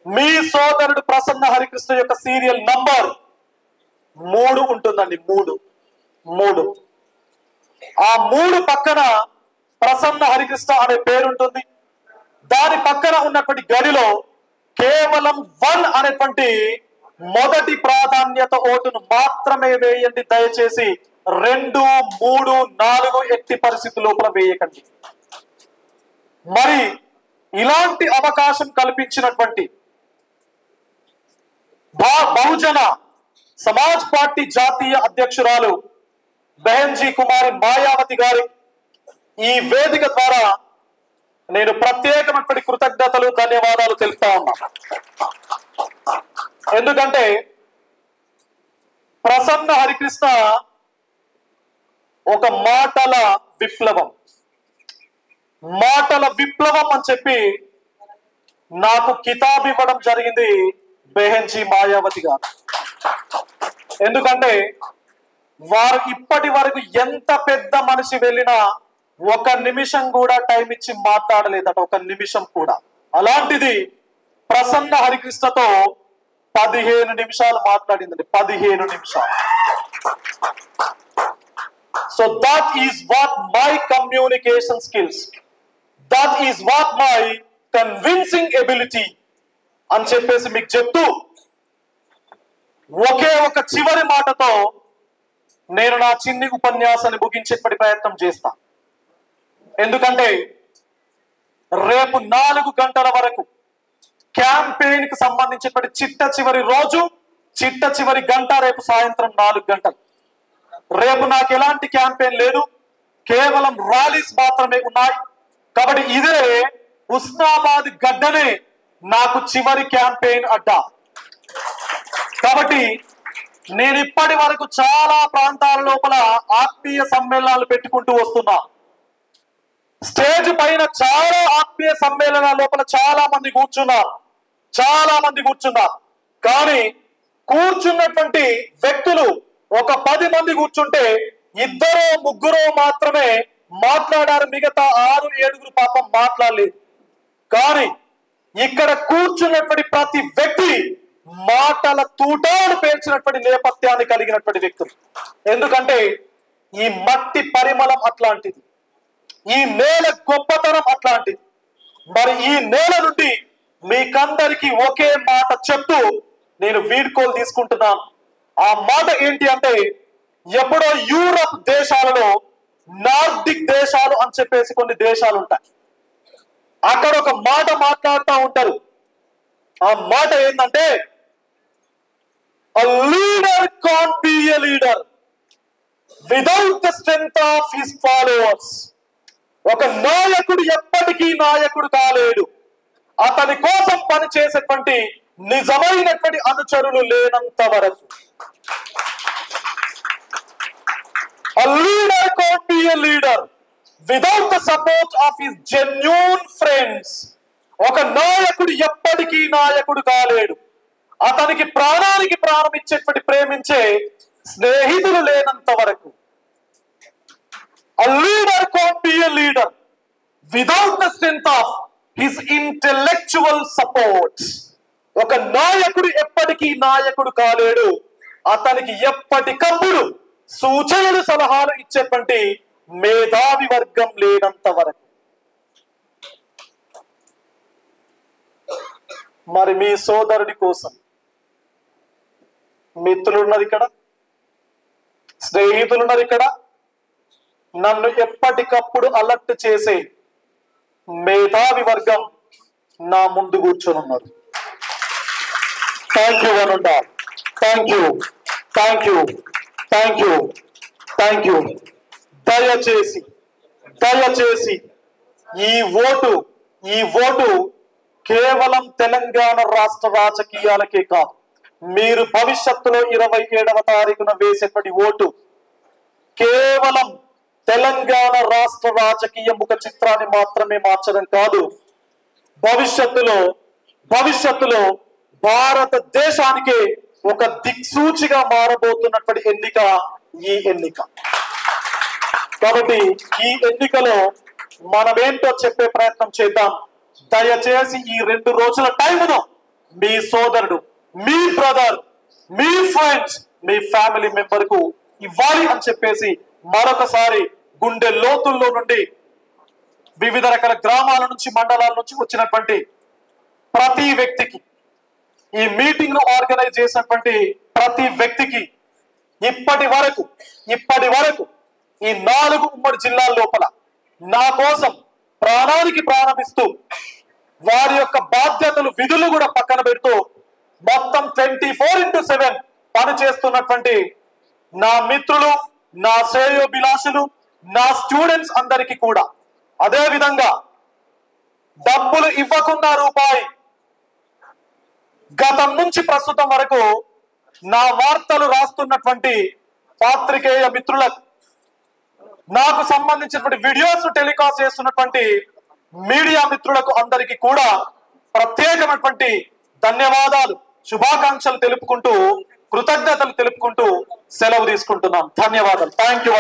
మీ సోదరుడు ప్రసన్న హరికృష్ణ యొక్క సీరియల్ నంబర్ 3 ఉంటుందండి. 3 ఆ 3 పక్కన ప్రసన్న హరికృష్ణ అనే పేరు ఉంటుంది. దాని పక్కన ఉన్నటువంటి గడిలో కేవలం 1 అనేటువంటి మొదటి ప్రాధాన్యత ఓటును మాత్రమే వేయండి. దయచేసి 2, 3, 4 ఎట్టి పరిస్థితి లోపల వేయకండి. మరి ఇలాంటి అవకాశం కల్పించినటువంటి బహుజన సమాజ్ పార్టీ జాతీయ అధ్యక్షురాలు బెహన్జీ కుమారి మాయావతి గారి ఈ వేదిక ద్వారా నేను ప్రత్యేకమైనటువంటి కృతజ్ఞతలు, ధన్యవాదాలు తెలుపుతా ఉన్నా. ఎందుకంటే ప్రసన్న హరికృష్ణ ఒక మాటల విప్లవం అని చెప్పి నాకు కితాబ్ ఇవ్వడం జరిగింది బెహన్జీ మాయావతి గారు. ఎందుకంటే వారు ఇప్పటి వరకు ఎంత పెద్ద మనిషి వెళ్ళినా 1 నిమిషం కూడా టైం ఇచ్చి మాట్లాడలేదట, 1 నిమిషం కూడా. అలాంటిది ప్రసన్న హరికృష్ణతో 15 నిమిషాలు మాట్లాడిందండి, 15 నిమిషాలు. So that is what my communication skills, that is what my convincing ability అని చెప్పేసి మీకు చెప్తూ ఒకే ఒక చివరి మాటతో నేను నా చిన్ని ఉపన్యాసాన్ని ముగించేటువంటి ప్రయత్నం చేస్తా. ఎందుకంటే రేపు 4 గంటల వరకు క్యాంపెయిన్ కి సంబంధించినటువంటి చిట్ట చివరి గంట రేపు సాయంత్రం 4 గంటలు. రేపు నాకు ఎలాంటి క్యాంపెయిన్ లేదు, కేవలం ర్యాలీస్ మాత్రమే ఉన్నాయి. కాబట్టి ఇదే ఉస్నాబాద్ గడ్డనే నాకు చివరి క్యాంపెయిన్ అడ్డా. కాబట్టి నేను ఇప్పటి వరకు చాలా ప్రాంతాల లోపల ఆత్మీయ సమ్మేళనాలు పెట్టుకుంటూ వస్తున్నా. స్టేజ్ పైన చాలా ఆత్మీయ సమ్మేళనాల లోపల చాలా మంది కూర్చున్నారు. కానీ కూర్చున్నటువంటి వ్యక్తులు ఒక 10 మంది కూర్చుంటే 2, 3 మాత్రమే మాట్లాడారు, మిగతా 6, 7 పాపం మాట్లాడలేదు. కానీ ఇక్కడ కూర్చున్నటువంటి ప్రతి వ్యక్తి మాటల తూటాలు పేర్చినటువంటి నేపథ్యాన్ని కలిగినటువంటి వ్యక్తులు. ఎందుకంటే ఈ మట్టి పరిమళం అట్లాంటిది, ఈ నేల గొప్పతనం అట్లాంటిది. మరి ఈ నేల నుండి మీకందరికీ ఒకే మాట చెప్తూ నేను వీడ్కోలు తీసుకుంటున్నాను. ఆ మాట ఏంటి అంటే, ఎప్పుడో యూరప్ దేశాలలో నార్డిక్ దేశాలు అని చెప్పేసి కొన్ని దేశాలు ఉంటాయి, అక్కడ ఒక మాట మాట్లాడుతూ ఉంటారు. ఆ మాట ఏంటంటే, a leader can't be a leader without the strength of his followers. ఒక నాయకుడు ఎప్పటికీ నాయకుడు కాలేడు. అతని కోసం పనిచేసేటువంటి నిజమైనటువంటి అనుచరులు లేనంత వరకు. A leader can't be a leader without the support of his genuine friends. ఒక నాయకుడు ఎప్పటికీ నాయకుడు కాలేడు. అతనికి ప్రాణానికి ప్రాణం ఇచ్చేటువంటి ప్రేమించే స్నేహితులు లేనంత వరకు. A leader can't be a leader without the strength of his intellectual support. ఒక నాయకుడు ఎప్పటికీ నాయకుడు కాలేడు. అతనికి ఎప్పటికప్పుడు సూచనలు సలహాలు ఇచ్చేటువంటి మేధావి వర్గం లేనంత వరకు. మరి మీ సోదరుడి కోసం మిత్రులున్నారు ఇక్కడ, స్నేహితులున్నారు ఇక్కడ, నన్ను ఎప్పటికప్పుడు అలర్ట్ చేసే మేధావి వర్గం నా ముందు కూర్చొని ఉన్నారు. థ్యాంక్ యూ వన్ ఉంటా. Thank you, thank you, thank you, thank you. దయచేసి దయచేసి ఈ ఓటు కేవలం తెలంగాణ రాష్ట్ర రాజకీయాలకే కాదు, మీరు భవిష్యత్తులో 27వ తారీఖున వేసేటువంటి ఓటు కేవలం తెలంగాణ రాష్ట్ర రాజకీయ ముఖ చిత్రాన్ని మాత్రమే మార్చడం కాదు, భవిష్యత్తులో భారతదేశానికి ఒక దిక్సూచిగా మారబోతున్నటువంటి ఎన్నిక ఈ ఎన్నిక. కాబట్టి ఈ ఎన్నికలో మనమేంటో చెప్పే ప్రయత్నం చేద్దాం. దయచేసి ఈ 2 రోజుల టైంను మీ సోదరుడు, మీ బ్రదర్, మీ ఫ్రెండ్స్, మీ ఫ్యామిలీ మెంబర్ కు ఇవ్వాలి అని చెప్పేసి మరొకసారి గుండె లోతుల్లో నుండి వివిధ రకాల గ్రామాల నుంచి మండలాల నుంచి వచ్చినటువంటి ప్రతి వ్యక్తికి, ఈ మీటింగ్ ను ఆర్గనైజ్ చేసినటువంటి ప్రతి వ్యక్తికి ఇప్పటి వరకు ఈ 4 ఉమ్మడి జిల్లాల లోపల నా కోసం ప్రాణానికి ప్రారంభిస్తూ వారి యొక్క బాధ్యతలు విధులు కూడా పక్కన పెడుతూ మొత్తం 24/7 పనిచేస్తున్నటువంటి నా మిత్రులు, నా శ్రేయోభిలాషులు, నా స్టూడెంట్స్ అందరికీ కూడా, అదే విధంగా డబ్బులు ఇవ్వకుండా రూపాయి గతం నుంచి ప్రస్తుతం వరకు నా వార్తలు రాస్తున్నటువంటి పాత్రికేయ మిత్రులకు, నాకు సంబంధించినటువంటి వీడియోస్ టెలికాస్ట్ చేస్తున్నటువంటి మీడియా మిత్రులకు అందరికీ కూడా ప్రత్యేకమైనటువంటి ధన్యవాదాలు, శుభాకాంక్షలు తెలుపుకుంటూ, కృతజ్ఞతలు తెలుపుకుంటూ సెలవు తీసుకుంటున్నాం. ధన్యవాదాలు. Thank you.